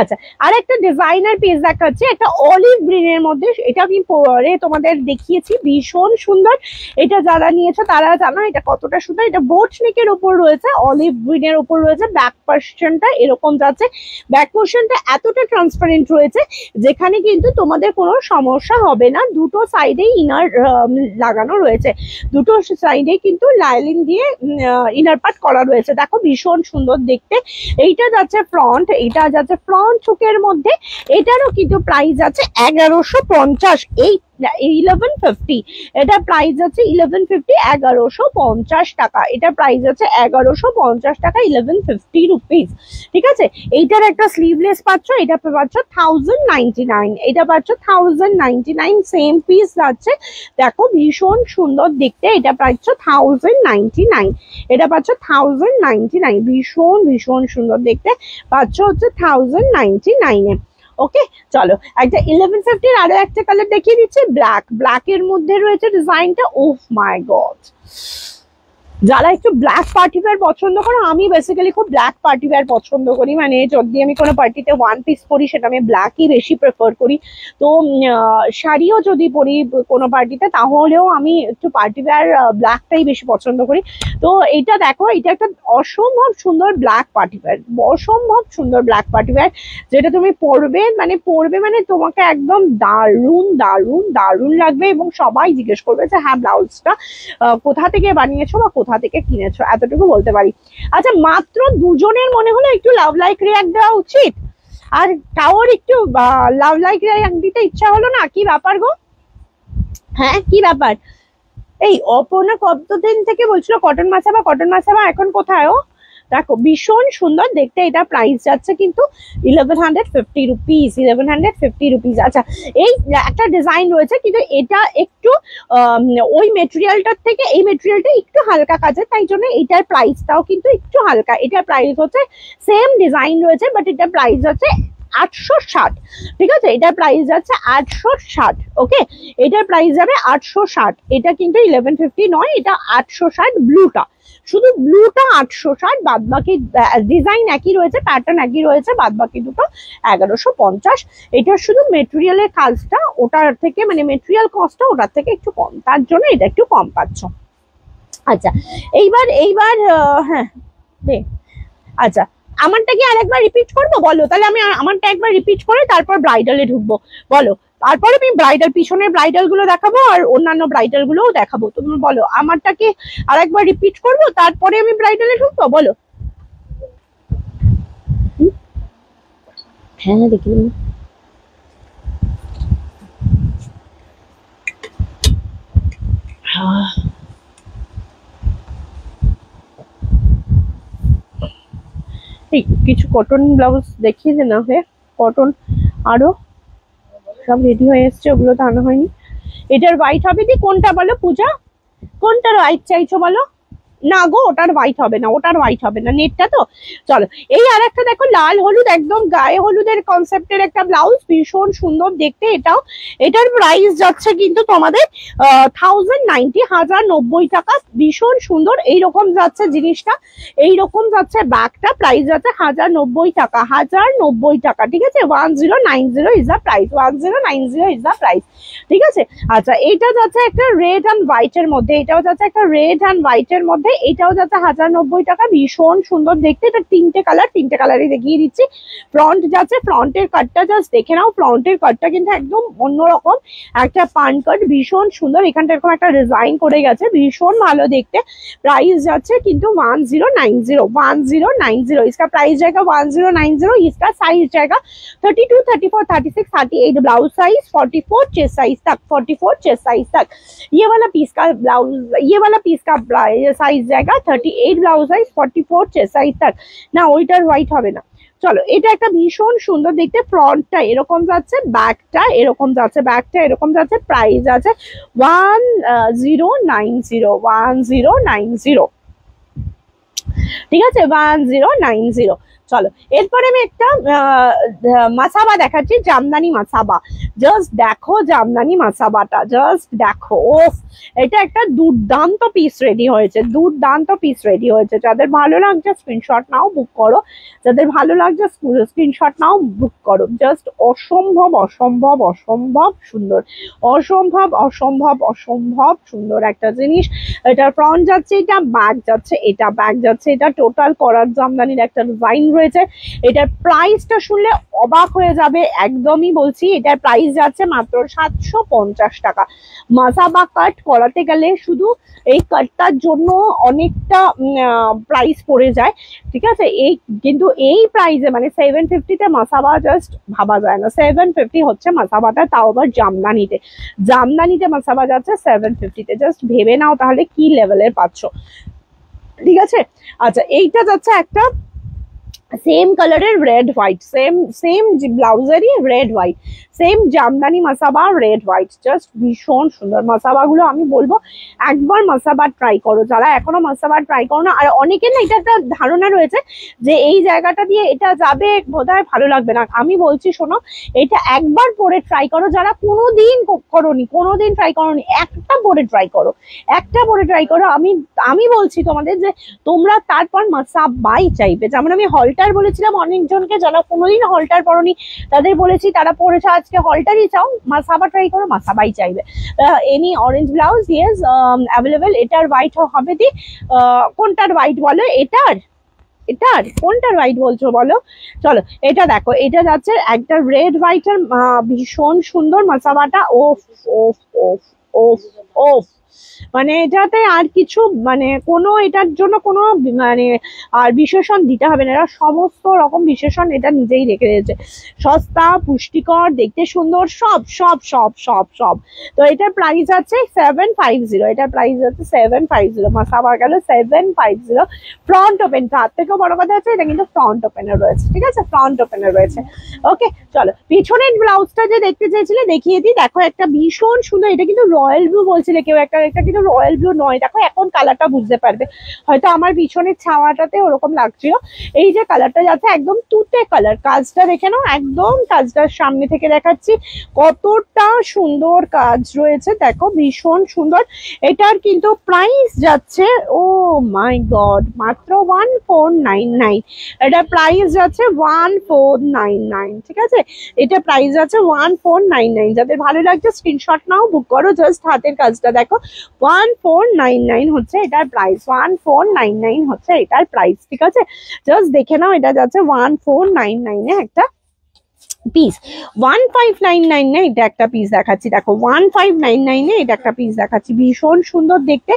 আচ্ছা, আর একটা ডিজাইনার পিস দেখাচ্ছি, একটা অলিভ গ্রিনের মধ্যে। এটা আমি পরে তোমাদের দেখিয়েছি, ভীষণ সুন্দর। এটা যারা নিয়েছে তারা জানো এটা কতটা সুন্দর। এটা বোট নেকের উপর রয়েছে, অলিভ গ্রিনের উপর রয়েছে। ব্যাক পোর্শনটা এরকম যাচ্ছে, ব্যাক পোর্শনটা এতটা ট্রান্সপারেন্ট রয়েছে যেখানে কিন্তু তোমাদের কোনো সমস্যা হবে না। দুটো সাইডেই ইনার লাগানো রয়েছে, দুটো সাইডে কিন্তু লাইলিন দিয়ে ইনার পার্ট করা রয়েছে। দেখো ভীষণ সুন্দর দেখতে। এইটা যাচ্ছে ফ্রন্ট, এইটা যাচ্ছে ফ্রন্ট হুকের মধ্যে। এটারও কিন্তু প্রাইস আছে 1150। এই 1150, এটা প্রাইস আছে 1150, 1150 টাকা। এটা প্রাইস আছে 1150 টাকা, 1150 রুপিস। ঠিক আছে, এইটার একটা স্লিভলেস পাচ্ছ, এটা পাচ্ছ 1099, এটা পাচ্ছ 1099। সেম পিস যাচ্ছে, দেখো ভীষণ সুন্দর দেখতে। এটা পাচ্ছ 1099, এটা পাচ্ছ 1099। ভীষণ ভীষণ সুন্দর দেখতে, পাচ্ছ হচ্ছে 1099 এ। ওকে, চলো একটা 1150 আরো একটা কালার দেখিয়ে দিচ্ছি, ব্ল্যাক। ব্ল্যাকের মধ্যে রয়েছে ডিজাইনটা, ওহ মাই গড। যারা একটু ব্ল্যাক পার্টি ওয়্যার পছন্দ করো, আমি বেসিক্যালি খুব ব্ল্যাক পার্টি ওয়্যার পছন্দ করি। মানে যদি আমি কোনো পার্টিতে ওয়ান পিস পরি সেটা আমি ব্ল্যাকই বেশি প্রেফার করি। তো শাড়িও যদি পরি কোনো পার্টিতে তাহলেও আমি একটু পার্টি ওয়্যার ব্ল্যাকটাই বেশি পছন্দ করি। তো এটা দেখো, এটা একটা অসম্ভব সুন্দর ব্ল্যাক পার্টি ওয়্যার, অসম্ভব সুন্দর ব্ল্যাক পার্টি ওয়্যার, যেটা তুমি পরবে মানে তোমাকে একদম দারুণ দারুণ দারুণ লাগবে। এবং সবাই জিজ্ঞেস করবে যে হ্যাঁ ব্লাউজটা কোথা থেকে বানিয়েছো বা কোথা থেকে কিনেছো, এতটুকু বলতে পারি। আচ্ছা, মাত্র দুজনের মনে হলো একটু লাভ লাইক রিয়াক্ট দেওয়া উচিত, আর কারোর একটু লাভ লাইক রিয়াক্ট দিতে ইচ্ছা হলো না? কি ব্যাপার গো? হ্যাঁ, কি ব্যাপার? এই অপর্ণা কতদিন থেকে বলছিল কটন মাছাবা, কটন মাছাবা, এখন কোথায় ও? দেখো ভীষণ সুন্দর দেখতে। এটা প্রাইস যাচ্ছে কিন্তু 1150 রুপিস, 1150 রুপিস। আচ্ছা, এই একটা ডিজাইন রয়েছে কিন্তু এটা একটু ওই মেটেরিয়ালটার থেকে এই মেটেরিয়ালটা একটু হালকা কাজের, তাই জন্য এটার প্রাইসটাও কিন্তু একটু হালকা। এটার প্রাইস হচ্ছে সেম ডিজাইন রয়েছে, বাট এটার প্রাইস হচ্ছে 860। ঠিক আছে, এটার প্রাইস যাচ্ছে 860। ওকে, এটার প্রাইস যাবে 860। এটা কিন্তু 1150 নয়, এটা 860। ব্লুটা, শুধু ব্লুটা 860, বাদ বাকি ডিজাইন একই রয়েছে, প্যাটার্ন একই রয়েছে, বাদ বাকি দুটো 1150। এটা শুধু মেটেরিয়ালের কাজটা ওটার থেকে, মানে মেটেরিয়াল কস্টটা ওটার থেকে একটু কম, তার জন্য এটা একটু কম পাচ্ছ। আচ্ছা, এইবার হ্যাঁ দে। আচ্ছা, আমারটা কি আরেকবার রিপিট করবো? বলো তাহলে, আমি আমারটা একবার রিপিট করে তারপর ব্রাইডালে ঢুকবো। বলো, তারপরে আমি ব্রাইডাল, পিছনের ব্রাইডাল গুলো দেখাবো আর অন্যান্য ব্রাইডাল গুলোও দেখাবো। তুমি বলো, আমারটা কি আরেকবার রিপিট করবো তারপরে আমি ব্রাইডালে ঢুকবো? বলো। হ্যাঁ, দেখি কিছু কটন ব্লাউজ দেখিয়ে দে না হয়ে, কটন আরো সব রেডি হয়ে এসছে, ওগুলো তো আনা হয়নি। এটার হোয়াইট হবে কি? কোনটা বলো পূজা, কোনটার হোয়াইট চাইছো বলো? না গো, ওটার হোয়াইট হবে না, ওটার হোয়াইট হবে না, নেটটা তো। চলো, এই আর একটা দেখো, লাল হলুদ, একদম গায়ে হলুদের কনসেপ্টের একটা ব্লাউজ, ভীষণ সুন্দর দেখতে। এটাও, এটার প্রাইস যাচ্ছে কিন্তু তোমাদের 1090, 1090 টাকা। ভীষণ সুন্দর এইরকম যাচ্ছে জিনিসটা, এইরকম যাচ্ছে ব্যাগটা। প্রাইস যাচ্ছে 1090 টাকা, 1090 টাকা। ঠিক আছে, 1090 is the price, 1090 is the price. ঠিক আছে। আচ্ছা, এটা যাচ্ছে একটা রেড অ্যান্ড হোয়াইট এর মধ্যে, এটাও যাচ্ছে একটা রেড অ্যান্ড হোয়াইট এর মধ্যে, এটাও যাচ্ছে 1090 টাকা। ভীষণ সুন্দর দেখতে। এটা তিনটে কালার, তিনটে কালারই দেখিয়ে দিচ্ছি। ফ্রন্ট যাচ্ছে, ফ্রন্টের কাটটা জাস্ট দেখে নাও, ফ্রন্টের কাটটা কিন্তু একদম অন্যরকম একটা পান কাট, ভীষণ সুন্দর। এখানটা এরকম একটা ডিজাইন করে গেছে, ভীষণ ভালো দেখতে। প্রাইস যাচ্ছে কিন্তু 1090, 1090। इसका प्राइस जाएगा 1090। इसका साइज जाएगा 32, 34, 36, 38 ब्लाउज साइज, 44 चेस्ट साइज तक, 44 चेस्ट साइज तक। ये वाला पीस का ब्लाउज, ये वाला पीस का साइज जाएगा 38 ব্লাউজ সাইজ, 44 চেস্ট সাইজ तक না। ওইটার হোয়াইট হবে না। চলো, এটা একটা ভীষণ সুন্দর দেখতে। ফ্রন্টটা এরকম যাচ্ছে, ব্যাকটা এরকম যাচ্ছে, ব্যাকটা এরকম যাচ্ছে। প্রাইস আছে 1090, 1090। ঠিক আছে, 1090। চলো এরপরে আমি একটা মাসাবা দেখাচ্ছি, জামদানি মাসাবা। জাস্ট দেখো জামদানি মাসাবাটা, জাস্ট দেখো। ওফ, এটা একটা দুর্দান্ত পিস রেডি হয়েছে, দুর্দান্ত পিস রেডি হয়েছে। যাদের ভালো লাগছে স্ক্রিনশট নাও, বুক করো। যাদের ভালো লাগছে স্ক্রিনশট নাও, বুক করো। জাস্ট অসম্ভব অসম্ভব অসম্ভব সুন্দর, অসম্ভব অসম্ভব অসম্ভব সুন্দর একটা জিনিস। এটা ফ্রন্ট যাচ্ছে, এটা ব্যাক যাচ্ছে, এটা ব্যাক যাচ্ছে, এটা টোটাল করার জামদানির একটা ডিজাইন রয়েছে। এটার প্রাইসটা শুনলে অবাক হয়ে যাবে, একদমই বলছি। এটার প্রাইস যাচ্ছে মাত্র 750 টাকা। মাসাবা কাট করাতে গেলে শুধু এই কাটটার জন্য অনেকটা প্রাইস পড়ে যায়, ঠিক আছে। এই কিন্তু এই প্রাইসে মানে 750-তে মাসাবা জাস্ট ভাবা যায় না। 750 হচ্ছে মাসাবাটা, তাও আবার জামদানিতে। জামদানিতে মাসাবা যাচ্ছে 750-তে, জাস্ট ভেবে নাও তাহলে কি লেভেলের পাচ্ছ, ঠিক আছে। আচ্ছা, এইটা যাচ্ছে একটা সেম কালারের রেড হোয়াইট, সেম ব্লাউজেরই red white, same jamdani Masaba red white. Just ভীষণ সুন্দর মাসাবাগুলো। আমি বলবো একবার মাসাবা ট্রাই করো, যারা এখনো মাসাবা ট্রাই করো না। আর অনেকের না এটা একটা ধারণা রয়েছে যে এই জায়গাটা দিয়ে এটা যাবে, বোধহয় ভালো লাগবে না। আমি বলছি শোনো, এটা একবার পরে ট্রাই করো। যারা কোনোদিন করোনি, কোনোদিন ট্রাই করোনি, একটা পরে ট্রাই করো, একটা পরে ট্রাই করো। আমি বলছি তোমাদের যে তোমরা তারপর মাসাবাই চাইবে। যেমন আমি হলটার বলেছিলাম অনেকজনকে, যারা কোনোদিন হলটার পরনি তাদের বলেছি, তারা পরেছে আজকে হলটারই চাও, মাসাবা ট্রাই করো, মাসাবাই চাইবে। Any orange blouse yes available. এটার হোয়াইট হবে দি, কোনটার হোয়াইট বলো? এটার এটার কোনটার হোয়াইট বলছো বলো? চলো এটা দেখো, এটা যাচ্ছে একটা রেড হোয়াইটের, ভীষণ সুন্দর মাসাবাটা। ওফ ওফ ওফ ওফ ওফ, মানে এটাতে আর কিছু মানে কোনো এটার জন্য কোনো মানে আর বিশেষণ দিতে হবে না। এরা সমস্ত রকম বিশেষণ এটা নিজেই রেখে দিয়েছে। সস্তা, পুষ্টিকর, দেখতে সুন্দর, সব সব সব সব সব। তো এটার প্রাইস আছে 750। এটার প্রাইস আছে 750। মাসাবা গেল 750। ফ্রন্ট ওপেন, তার থেকেও বড় কথা হচ্ছে এটা কিন্তু ফ্রন্ট ওপেনের রয়েছে, ঠিক আছে, ফ্রন্ট ওপেনের রয়েছে। ওকে চলো, পিছনের ব্লাউজটা যে দেখতে চেয়েছিলে দেখিয়ে দিই। দেখো একটা ভীষণ সুন্দর, এটা কিন্তু রয়্যাল ব্লু বলছিলে কেউ একটা, এটা কিন্তু রয়্যাল ব্লু নয়। দেখো এখন কালারটা বুঝতে পারবে, হয়তো আমার পিছনের ছাওয়াটাতে ওরকম লাগছিল। এই যে কালারটা যাচ্ছে একদম তুতে কালার, কাজটা দেখে নাও, একদম কাজটার সামনে থেকে দেখাচ্ছি কতটা সুন্দর কাজ রয়েছে। দেখো ভীষণ সুন্দর। এটার কিন্তু প্রাইস যাচ্ছে, ও মাই গড, মাত্র 1499। এটা প্রাইস যাচ্ছে 1499, ঠিক আছে। এটা প্রাইস আছে 1499। যাদের ভালো লাগছে স্ক্রিনশট নাও, বুক করো। জাস্ট হাতের কাজটা দেখো, 1499 হচ্ছে এটার প্রাইস, 1499 হচ্ছে এটার প্রাইস, ঠিক আছে। জাস্ট দেখে নাও, এটা যাচ্ছে 1499 এ একটা পিস। 1599 এ এটা একটা পিস দেখাচ্ছি, দেখো 1599 এ এটা একটা পিস দেখাচ্ছি, ভীষণ সুন্দর দেখতে।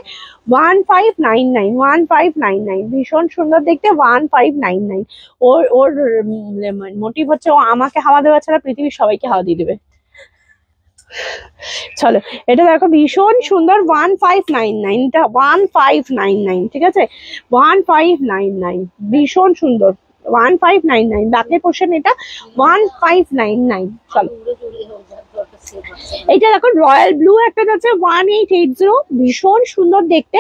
1599, 1599, ভীষণ সুন্দর দেখতে, 1599। ওর ওর মোটিভ হচ্ছে ও আমাকে হাওয়া দেওয়া ছাড়া পৃথিবীর সবাইকে হাওয়া দিয়ে দেবে। চলো এটা দেখো ভীষণ সুন্দর, 1599, এটা 1599, ঠিক আছে, 1599, ভীষণ সুন্দর, 1599। ব্যাকের পোর্শন এটা 1599। চলো এইটা দেখো রয়্যাল ব্লু একটা যাচ্ছে 1880, ভীষণ সুন্দর দেখতে,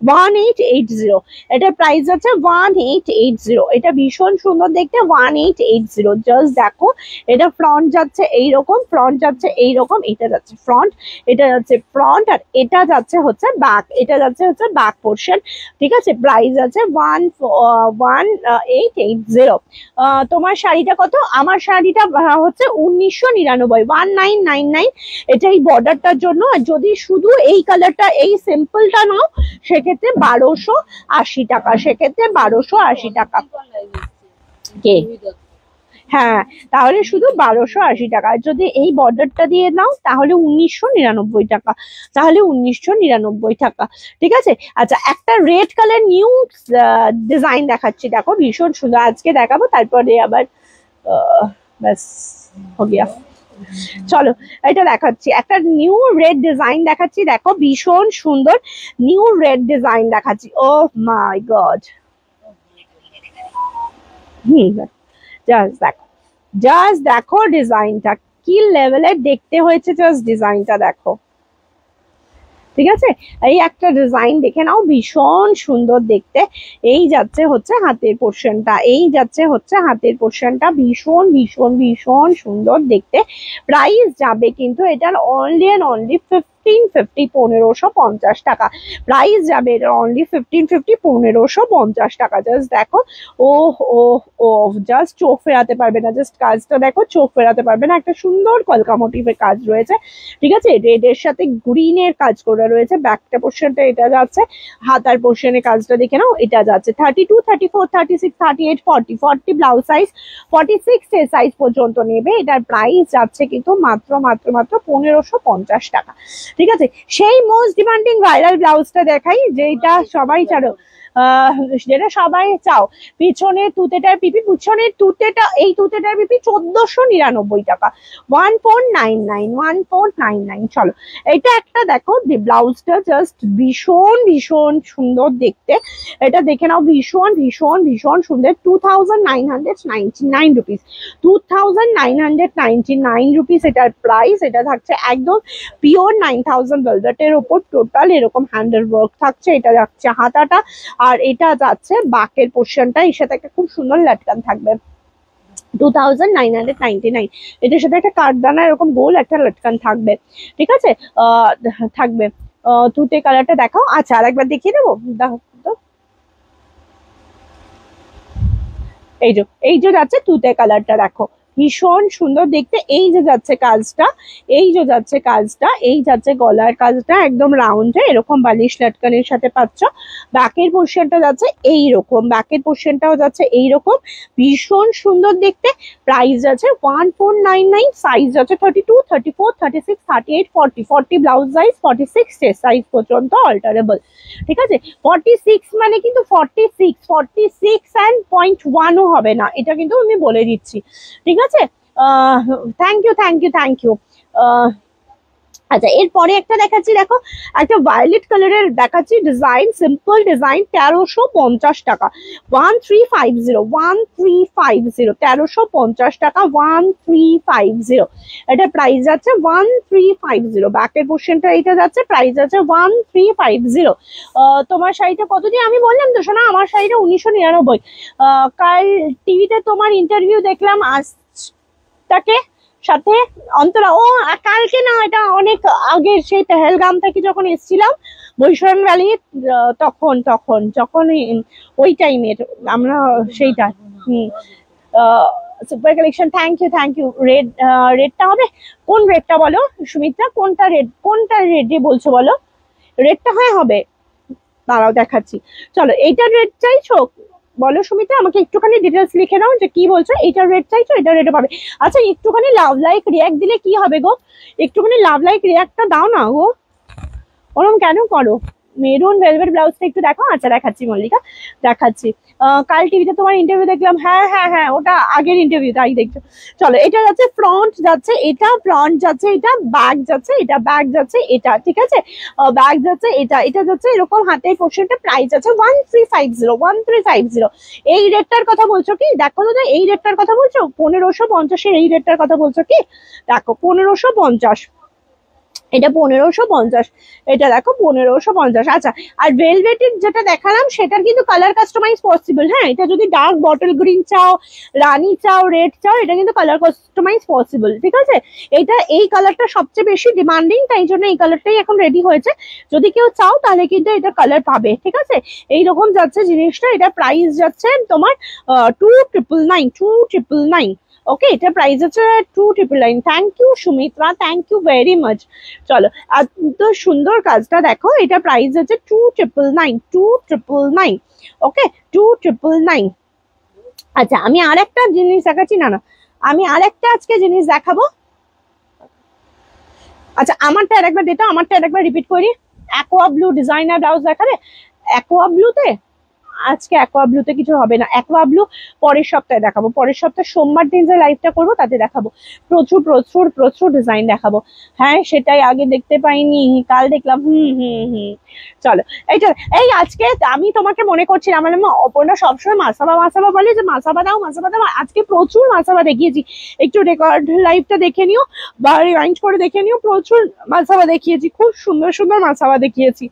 1880। এটার প্রাইস যাচ্ছে 1880। এটা ভীষণ সুন্দর দেখতে, 1880। জাস্ট দেখো, এটা ফ্রন্ট যাচ্ছে এইরকম, ফ্রন্ট যাচ্ছে এইরকম, এটা যাচ্ছে ফ্রন্ট, এটা যাচ্ছে ফ্রন্ট, আর এটা যাচ্ছে হচ্ছে ব্যাক, এটা যাচ্ছে হচ্ছে ব্যাক পোর্শন, ঠিক আছে। প্রাইস আছে 1880। তোমার শাড়িটা কত? আমার শাড়িটা হচ্ছে 1999, 1999। এটা এই বর্ডারটার জন্য। আর যদি শুধু এই কালারটা, এই সিম্পলটা নাও, সেক্ষেত্রে 1280 টাকা, সেক্ষেত্রে 1280 টাকা। কে? হ্যাঁ, তাহলে শুধু 1280 টাকা। আর যদি এই বর্ডারটা দিয়ে নাও তাহলে 1999 টাকা, তাহলে 1999 টাকা, ঠিক আছে। আচ্ছা, একটা রেড কালার নিউ ডিজাইন দেখাচ্ছি, দেখো ভীষণ সুন্দর। আজকে দেখাবো, তারপরে আবার ব্যাস হো গিয়া। চলো এটা দেখাচ্ছি, একটা নিউ রেড ডিজাইন দেখাচ্ছি, দেখো ভীষণ সুন্দর নিউ রেড ডিজাইন দেখাচ্ছি। ও মাই গড, জাস্ট দেখো ডিজাইনটা কি লেভেলের দেখতে হয়েছে, জাস্ট ডিজাইনটা দেখো, ঠিক আছে, এই একটা ডিজাইন দেখে নাও, ভীষণ সুন্দর দেখতে। এই যাচ্ছে হচ্ছে হাতের পোর্শনটা, এই যাচ্ছে হচ্ছে হাতের পোর্শনটা, ভীষণ ভীষণ ভীষণ সুন্দর দেখতে। প্রাইস যাবে কিন্তু এটার অনলি অ্যান্ড অনলি 1550, 1550 টাকা প্রাইস যাবে। এটা অনলি 1550, 1550 টাকা। জাস্ট দেখো, ও ও ও জাস্ট চোখ ফেরাতে পারবে না, জাস্ট কাজটা দেখো, চোখ ফেরাতে পারবে না। একটা সুন্দর কলকা মোটিভের কাজ রয়েছে, ঠিক আছে, রেড এর সাথে গ্রিনের কাজ করা রয়েছে। ব্যাকটা পোর্শনটা এটা যাচ্ছে, হাতার পোর্শনের কাজটা দেখে নাও, এটা যাচ্ছে 32, 34, 36, 38, 40, 40 ব্লাউজ সাইজ, 46 এর সাইজ পর্যন্ত নেবে। এটার প্রাইস যাচ্ছে কিন্তু মাত্র মাত্র মাত্র 1550 টাকা, ঠিক আছে। সেই মোস্ট ডিমান্ডিং ভাইরাল ব্লাউজটা দেখাই, যেটা সবাই চাও, যেটা সবাই চাও, পিছনের তুতেটার পিপি, পিছনের তুতেটা, এই তুতেটার পিপি 1499 টাকা, 1499, 1499। চলো, এটা একটা দেখো, ব্লাউজটা জাস্ট ভীষণ ভীষণ সুন্দর দেখতে। এটা দেখে নাও, ভীষণ ভীষণ ভীষণ সুন্দর, 2999 রুপিস, 2999 রুপিস এটার প্রাইস। এটা থাকছে একদম পিওর 9000 ভেলভেটের ওপর, টোটাল এরকম হ্যান্ডেল ওয়ার্ক থাকছে। এটা যাচ্ছে হাতাটা, আর এটা যাচ্ছে বাকের পোর্শনটা, এর সাথে একটা খুব সুন্দর লাটকান থাকবে, 2999। এটার সাথে একটা কাঠদানা এরকম গোল একটা লটকান থাকবে, ঠিক আছে, থাকবে। তুতে কালারটা দেখাও। আচ্ছা, আরেকবার দেখিয়ে দেবো, দেখো তো, এই যে যাচ্ছে তুতে কালারটা, দেখো ভীষণ সুন্দর দেখতে। এই যে যাচ্ছে কাজটা, এই যে যাচ্ছে কাজটা, এই যাচ্ছে গলার কাজটা, একদম রাউন্ডে এরকম বালিশ লটকানের সাথে পাচ্ছ। ব্যাকের পোর্শনটা যাচ্ছে এইরকম, ব্যাকের পোর্শনটাও যাচ্ছে এইরকম, ভীষণ সুন্দর দেখতে। প্রাইস আছে 1499, সাইজ আছে 32, 34, 36, 38, 40, 40 ব্লাউজ সাইজ, 46 সাইজ পর্যন্ত অল্টারেবল, ঠিক আছে। 46 মানে কিন্তু 46 অ্যান্ড 0.1ও হবে না, এটা কিন্তু আমি বলে দিচ্ছি, ঠিক আছে। Thank you, thank you, thank you. আচ্ছা, এরপরে একটা দেখাচ্ছি, দেখো একটা ভায়োলেট কালারের দেখাচ্ছি ডিজাইন, সিম্পল ডিজাইন, 1350 টাকা, 1350, 1350, 1350 টাকা, 1350। এটা প্রাইস যাচ্ছে 1350। ব্যাকের পোর্শনটা এটা যাচ্ছে, প্রাইস আছে 1350। তোমার শাড়িটা কত দিয়ে আমি বললাম তো শোনা, আমার শাড়িটা 1999। কাল টিভিতে তোমার ইন্টারভিউ দেখলাম, আজটাকে সাথে অন্তরা, ও কালকে না, এটা অনেক আগের, সেই পেহেলগাম থেকে যখন এসেছিলাম বৈশরণ ভ্যালি, তখন তখন যখন ওই টাইমের আমরা সেইটা। Super collection, thank you, thank you. রেডটা হবে, কোন রেডটা বলো সুমিত্রা, কোনটা রেডে বলছো বলো, রেডটা হয় হবে, দাঁড়াও দেখাচ্ছি। চলো, এইটার রেড চাইছো বলো সুমিত্রা, আমাকে একটুখানি ডিটেলস লিখে নাও যে কি বলছো। এইটার রেট চাইছো, এটা রেটে পাবে। আচ্ছা, একটুখানি লাভ লাইক রিয়াক্ট দিলে কি হবে গো, একটুখানি লাভ লাইক রিয়াক্টটা দাও না গো, ওরম কেন করো। মেরুন ভেলভেট ব্লাউজটা একটু দেখো। আচ্ছা, দেখাচ্ছি মল্লিকা, দেখাচ্ছি। কাল টিভিতে তোমার ইন্টারভিউ দেখলাম, হ্যাঁ হ্যাঁ হ্যাঁ, ওটা আগের ইন্টারভিউ, তাই দেখছো। চলো, এটা যাচ্ছে ফ্রন্ট, যাচ্ছে এটা ফ্রন্ট, যাচ্ছে এটা ব্যাক, যাচ্ছে এটা ব্যাক, যাচ্ছে এটা, ঠিক আছে, ব্যাক যাচ্ছে এটা, এটা যাচ্ছে এরকম হাতের পোর্শনটা। প্রাইস আছে 1350, 1350। এই রেটটার কথা বলছো কি, দেখো তো, এই রেটটার কথা বলছো, 1550 এই রেটটার কথা বলছো কি, দেখো 1550, এটা 1550, এটা দেখো 1550। আচ্ছা, আর ভেলভেটের যেটা দেখালাম সেটার কিন্তু কালার কাস্টমাইজ পসিবল, হ্যাঁ, এটা যদি ডার্ক বটল গ্রিন চাও, রানী চাও, রেড চাও, এটা কিন্তু কালার কাস্টমাইজ পসিবল, ঠিক আছে। এটা এই কালারটা সবচেয়ে বেশি ডিমান্ডিং, তাই জন্য এই কালারটাই এখন রেডি হয়েছে। যদি কেউ চাও তাহলে কিন্তু এটা কালার পাবে, ঠিক আছে। এইরকম যাচ্ছে জিনিসটা, এটা প্রাইস যাচ্ছে তোমার 2999, 2999। ওকে, এটা প্রাইস আছে 2999। Thank you Sumitra, thank you very much. চলো, এত সুন্দর কাজটা দেখো, এটা প্রাইস আছে 2999, 2999। ওকে, 2999। আচ্ছা, আমি আর একটা জিনিস দেখাচ্ছি, না না, আমি আর একটা আজকে জিনিস দেখাবো। আচ্ছা, আমারটা আরেকবার আমারটা আরেকবার রিপিট করি। অ্যাকোয়া ব্লু ডিজাইনার ব্লাউজ দেখাবে, অ্যাকোয়া ব্লুতে আজকে অ্যাকোয়া ব্লুতে কিছু হবে না, অ্যাকোয়া ব্লু পরের সপ্তাহে দেখাবো, পরের সপ্তাহে সোমবার দিন যে লাইভটা করবো তাতে দেখাবো, প্রচুর প্রচুর প্রচুর ডিজাইন দেখাবো। হ্যাঁ সেটাই, আগে দেখতে পাইনি, কাল দেখলাম। চলো এইটা, এই আজকে আমি তোমাকে মনে করছিলাম, আমার অপর্ণা সবসময় মাসাবা মাসাবা বলে যে মাসাবা দাও মাসাবা দাও, আজকে প্রচুর মাসাবা দেখিয়েছি, একটু রেকর্ড লাইভটা দেখে নিও বা রিওয়াইন্ড করে দেখে নিও, প্রচুর মাসাবা দেখিয়েছি, খুব সুন্দর সুন্দর মাসাবা দেখিয়েছি।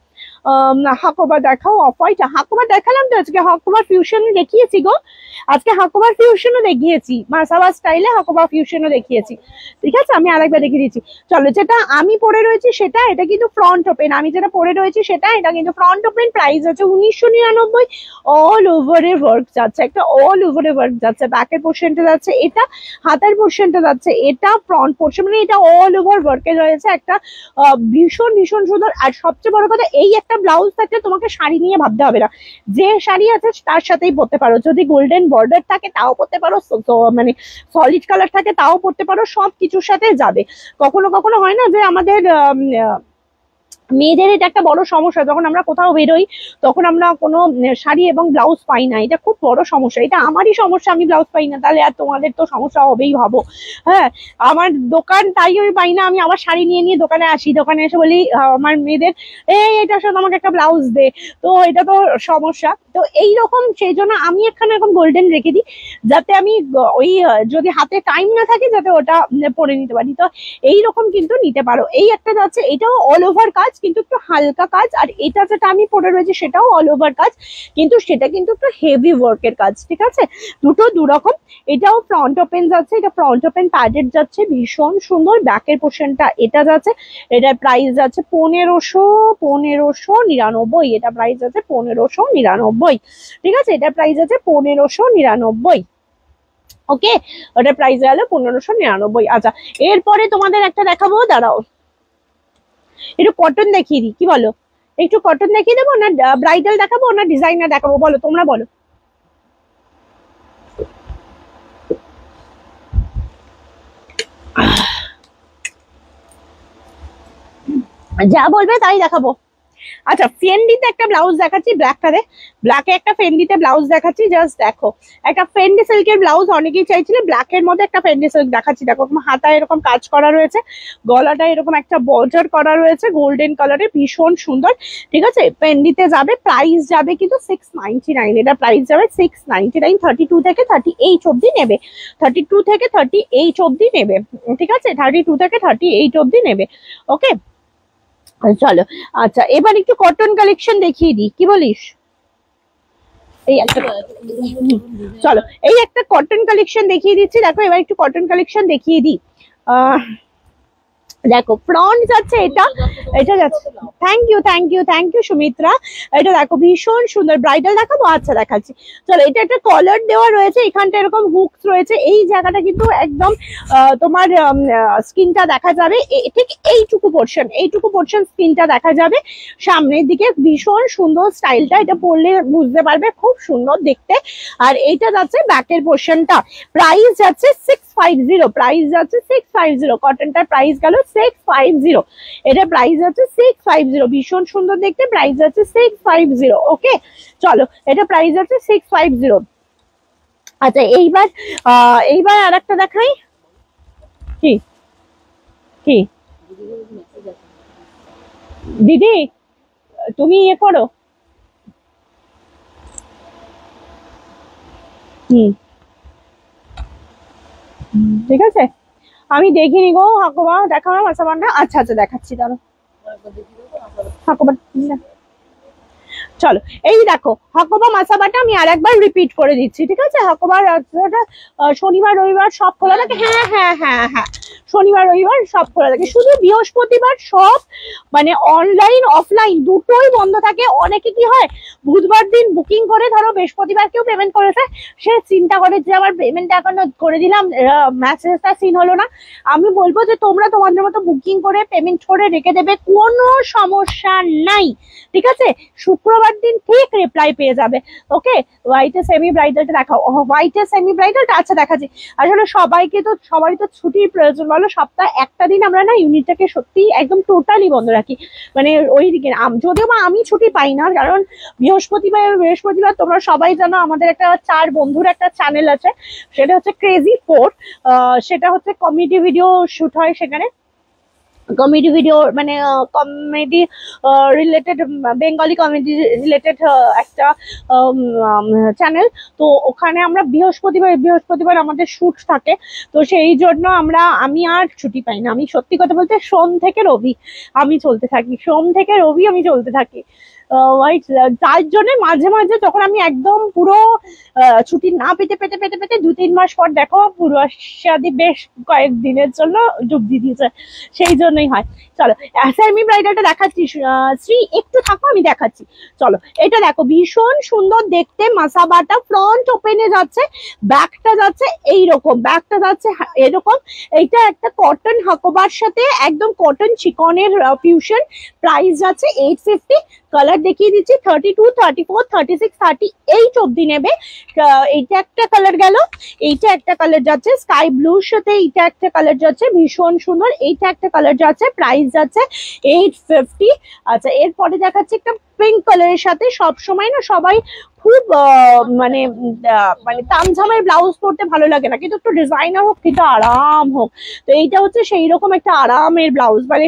হাকোবা দেখাও, অফ হোয়াইট হাকোবা দেখালাম তো আজকে, হাকোবা ফিউশন দেখিয়েছি গো, আজকে হাকোবার ফিউশনও দেখিয়েছি, মাসাবা স্টাইলে হাকোবা ফিউশনও দেখিয়েছি, ঠিক আছে, আমি আরেকবার দেখিয়ে দিচ্ছি। চলো, যেটা আমি পরে রয়েছি সেটা, এটা কিন্তু ফ্রন্ট ওপেন, আমি যেটা পরে রয়েছি সেটা, এটা কিন্তু ফ্রন্ট ওপেন, প্রাইস আছে 1999, অল ওভারে ওয়ার্ক যাচ্ছে, একটা অল ওভারে ওয়ার্ক যাচ্ছে, ব্যাকের পোর্শনটা যাচ্ছে এটা, হাতের পোর্শনটা যাচ্ছে এটা, ফ্রন্ট পোর্শন মানে এটা অল ওভার ওয়ার্কে রয়েছে, একটা ভীষণ ভীষণ সুন্দর। আর সবচেয়ে বড় কথা, এই একটা ব্লাউজ থাকলে তোমাকে শাড়ি নিয়ে ভাবতে হবে না, যে শাড়ি আছে তার সাথেই পরতে পারো, যদি গোল্ডেন বর্ডার থাকে তাও পরতে পারো, মানে সলিড কালার থাকে তাও পরতে পারো, সব কিছুর সাথে যাবে। কখনো কখনো হয় না যে আমাদের মেয়েদের এটা একটা বড় সমস্যা, যখন আমরা কোথাও বেরোই তখন আমরা কোনো শাড়ি এবং ব্লাউজ পাই না, এটা খুব বড় সমস্যা, এটা আমারই সমস্যা, আমি ব্লাউজ পাই না, তাহলে আর তোমাদের তো সমস্যা হবেই ভাবো। হ্যাঁ, আমার দোকান তাই আমি পাই না, আমি আবার শাড়ি নিয়ে নিয়ে দোকানে আসি, দোকানে এসে বলি আমার মেয়েদের এটার সাথে আমাকে একটা ব্লাউজ দে, তো এটা তো সমস্যা। তো এইরকম, সেই জন্য আমি এখানে এরকম গোল্ডেন রেখে দিই, যাতে আমি ওই যদি হাতে টাইম না থাকে যাতে ওটা পরে নিতে পারি। তো এইরকম কিন্তু নিতে পারো। এই একটা যাচ্ছে, এটাও অল ওভার কাজ কিন্তু একটু হালকা কাজ, আর এটা যেটা আমি পরে রয়েছে সেটাও অল ওভার কাজ, কিন্তু সেটা কিন্তু একটু হেভি ওয়ার্কের কাজ, ঠিক আছে, দুটো দুরকম। এটাও ফ্রন্ট ওপেন যাচ্ছে, এটা ফ্রন্ট ওপেন প্যাডেড যাচ্ছে, ভীষণ সুন্দর, ব্যাকের পোর্শনটা এটা যাচ্ছে, এটার প্রাইস যাচ্ছে 1599, এটা প্রাইস আছে 1599, ঠিক আছে, এটা প্রাইস আছে 1599। ওকে, ওটার প্রাইস গেল 1599। আচ্ছা, এরপরে তোমাদের একটা দেখাবো, দাঁড়াও একটু কটন দেখিয়ে দিই, কি বলো, একটু কটন দেখিয়ে দেবো না ব্রাইডাল দেখাবো না ডিজাইনার দেখাবো, বলো তোমরা বলো। যা বলবে তাই দেখাবো। আচ্ছা, ফেন্ডিতে একটা ব্লাউজ দেখাচ্ছি, ব্ল্যাকে একটা ফেন্ডিতে ব্লাউজ দেখাচ্ছি, জাস্ট দেখো, একটা ফেন্ডি সিল্কের ব্লাউজ অনেকেই চাইছিল, ব্ল্যাকের মধ্যে একটা ফেন্ডি সিল্ক দেখাচ্ছি, দেখো হাতায় এরকম কাজ করা রয়েছে, গলাটা এরকম একটা বর্ডার করা রয়েছে গোল্ডেন কালারের, ভীষণ সুন্দর, ঠিক আছে, ফেন্ডিতে যাবে, প্রাইস যাবে কিন্তু 699, এটা প্রাইস যাবে 699, 32 থেকে 38 অব্দি নেবে, 32 থেকে 38 অব্দি নেবে, ঠিক আছে, 32 থেকে 38 অব্দি নেবে। ওকে, চলো, আচ্ছা এবার একটু কটন কালেকশন দেখিয়ে দিই, কি বলিস, এই একটা, চলো এই একটা কটন কালেকশন দেখিয়ে দিচ্ছি, দেখো এবার একটু কটন কালেকশন দেখিয়ে দিই। দেখো ফ্রন্ট যাচ্ছে এটা, এটা যাচ্ছে, থ্যাংক ইউ সুমিত্রা, এটা দেখো ভীষণ সুন্দর, ব্রাইডাল দেখাবো, আচ্ছা দেখাচ্ছি, চলো, এটা একটা কলার দেওয়া রয়েছে, এখানটা এরকম হুকস রয়েছে, এই জায়গাটা কিন্তু একদম তোমার স্কিনটা দেখা যাবে, ঠিক এইটুকু পোর্শন স্কিনটা দেখা যাবে সামনের দিকে, ভীষণ সুন্দর স্টাইলটা, এটা পরলে বুঝতে পারবে, খুব সুন্দর দেখতে। আর এইটা যাচ্ছে ব্যাকের পোর্শনটা, প্রাইস যাচ্ছে 650, প্রাইস যাচ্ছে 650, কটনটার প্রাইস গেল 650, এটা প্রাইস আছে 650, ভীষণ সুন্দর দেখতে, প্রাইস আছে 650। ওকে, চলো, এটা প্রাইস আছে 650। আচ্ছা, এইবার আর একটা দেখাই, কি কি দিদি তুমি ইয়ে করো, ঠিক আছে, আমি দেখিনি গো, হাকুবা দেখাও না মাসাবান্ডা, আচ্ছা আচ্ছা দেখাচ্ছি, দাঁড়ো হাকুবা, চলো এই দেখো হাকোবা মাসাবাটা আমি আর একবার রিপিট করে দিচ্ছি, ঠিক আছে, হাকোবার শনিবার রবিবার সব খোলা থাকে, হ্যাঁ, শনিবার রবিবার সব খোলা থাকে, শুধু বৃহস্পতিবার সব মানে অনলাইন অফলাইন দুটোই বন্ধ থাকে। অনেকে কি হয় বুধবার দিন বুকিং করে, ধরো বৃহস্পতিবার কেউ পেমেন্ট করেছে, সে চিন্তা করে যে আমার পেমেন্টটা এখনো করে দিলাম, মেসেজটা সিন হলো না, আমি বলবো যে তোমরা তোমাদের মতো বুকিং করে পেমেন্ট করে রেখে দেবে, কোনো সমস্যা নাই, ঠিক আছে। শুক্রবার শুক্রবার দিন ঠিক রিপ্লাই পেয়ে যাবে। ওকে, হোয়াইটের সেমি ব্রাইডালটা দেখাও। হোয়াইটের সেমি ব্রাইডালটা আচ্ছা দেখাচ্ছি। আসলে সবারই তো ছুটির প্রয়োজন বলো, সপ্তাহে একটা দিন আমরা না ইউনিটটাকে সত্যি একদম টোটালি বন্ধ রাখি। মানে ওই দিকে যদিও বা আমি ছুটি পাই না, কারণ বৃহস্পতিবার তোমরা সবাই জানো আমাদের একটা 4 বন্ধুর একটা চ্যানেল আছে, সেটা হচ্ছে ক্রেজি 4। সেটা হচ্ছে কমেডি ভিডিও শুট হয় সেখানে, কমেডি ভিডিও মানে comedy related, Bengali comedy related একটা চ্যানেল। তো ওখানে আমরা বৃহস্পতিবার আমাদের শুট থাকে। তো সেই জন্য আমি আর ছুটি পাই না। আমি সত্যি কথা বলতে সোম থেকে রবি আমি চলতে থাকি। তার জন্য মাঝে মাঝে তখন আমি একদম পুরো ছুটি না পেতে 2-3 মাস পর দেখো পুরো শাদি বেশ কয়েকদিনের জন্য ডুব দিয়ে দিয়েছে, সেই জন্যই হয়। চলো সেমি ব্রাইডালটা দেখাচ্ছি, শ্রী একটু থাকো আমি দেখাচ্ছি। চলো এটা দেখো, ভীষণ সুন্দর দেখতে, মাসাবাটা ফ্রন্ট ওপেনে যাচ্ছে, ব্যাকটা যাচ্ছে এইরকম, এরকম। এইটা একটা কটন হাকোবার সাথে একদম কটন চিকনের ফিউশন। প্রাইস যাচ্ছে 850। কালার দেখিয়ে দিচ্ছি 32, 34, 36, 38 অব্দি নেবে। এইটা একটা কালার গেল, এইটা একটা কালার যাচ্ছে স্কাই ব্লুর সাথে, এইটা একটা কালার যাচ্ছে ভীষণ সুন্দর, এইটা একটা কালার যাচ্ছে, প্রাইস যাচ্ছে 850। আচ্ছা এরপরে দেখাচ্ছে একটা পিঙ্ক কালারের সাথে। সব সময় না সবাই খুব মানে তামঝামের ব্লাউজ পরতে ভালো লাগে না, কিন্তু একটু ডিজাইনার হোক কিন্তু আরাম হোক। তো এইটা হচ্ছে সেই রকম একটা আরামের ব্লাউজ, মানে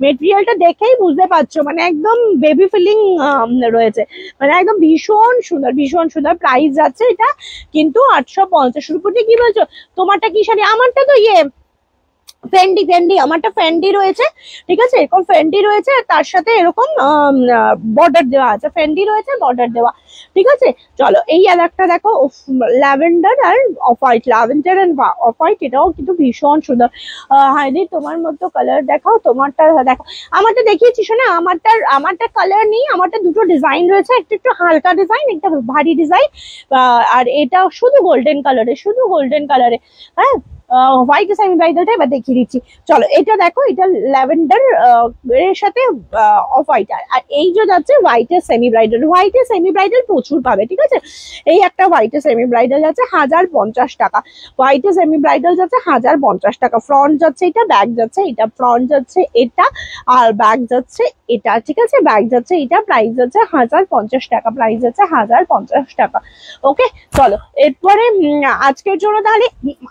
মেটেরিয়ালটা দেখেই বুঝতে পারছো, মানে একদম বেবি ফিলিং রয়েছে, মানে একদম ভীষণ সুন্দর। প্রাইস যাচ্ছে এটা কিন্তু 850 রুপিতে। কি বলছো তোমারটা কি শাড়ি? আমারটা তো ফেন্ডি, আমারটা ফেন্ডি রয়েছে, ঠিক আছে, এরকম ফেন্ডি রয়েছে, তার সাথে এরকম বর্ডার দেওয়া আছে, ফেন্ডি রয়েছে বর্ডার দেওয়া, ঠিক আছে। চলো এই আরেকটা দেখো, ল্যাভেন্ডার আর অফ হোয়াইট, এটাও কিন্তু ভীষণ সুন্দর। হাইদি তোমার মতো কালার দেখাও, তোমারটা দেখো। আমারটা দেখিয়েছি শোনা, আমারটা কালার নেই, আমারটা দুটো ডিজাইন রয়েছে, একটু হালকা ডিজাইন, একটা ভারী ডিজাইন, আর এটা শুধু গোল্ডেন কালারে, হ্যাঁ। হোয়াইট সেমি ব্রাইডালটা এবার দেখিয়ে দিচ্ছি। চলো এটা দেখো, এটা ল্যাভেন্ডার এর সাথে অফ হোয়াইট, আর এই যে যাচ্ছে হোয়াইটের সেমি ব্রাইডাল প্রচুর পাবে, ঠিক আছে। এই একটা হোয়াইটের সেমি ব্রাইডাল যাচ্ছে 1050 টাকা, যাচ্ছে 1050 টাকা। ফ্রন্ট যাচ্ছে এটা, ব্যাক যাচ্ছে এটা, ফ্রন্ট যাচ্ছে এটা আর ব্যাক যাচ্ছে এটা, ঠিক আছে। ব্যাক যাচ্ছে এটা, প্রাইস যাচ্ছে 1050 টাকা, ওকে। চলো এরপরে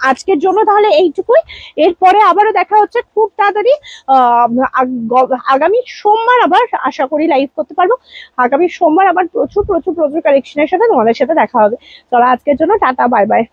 আজকের জন্য তাহলে এইটুকুই। এরপরে আবারও দেখা হচ্ছে খুব তাড়াতাড়ি, আগামী সোমবার আবার আশা করি লাইভ করতে পারবো। আগামী সোমবার আবার প্রচুর কালেকশনের সাথে তোমাদের সাথে দেখা হবে। চলো আজকের জন্য টাটা, বাই বাই।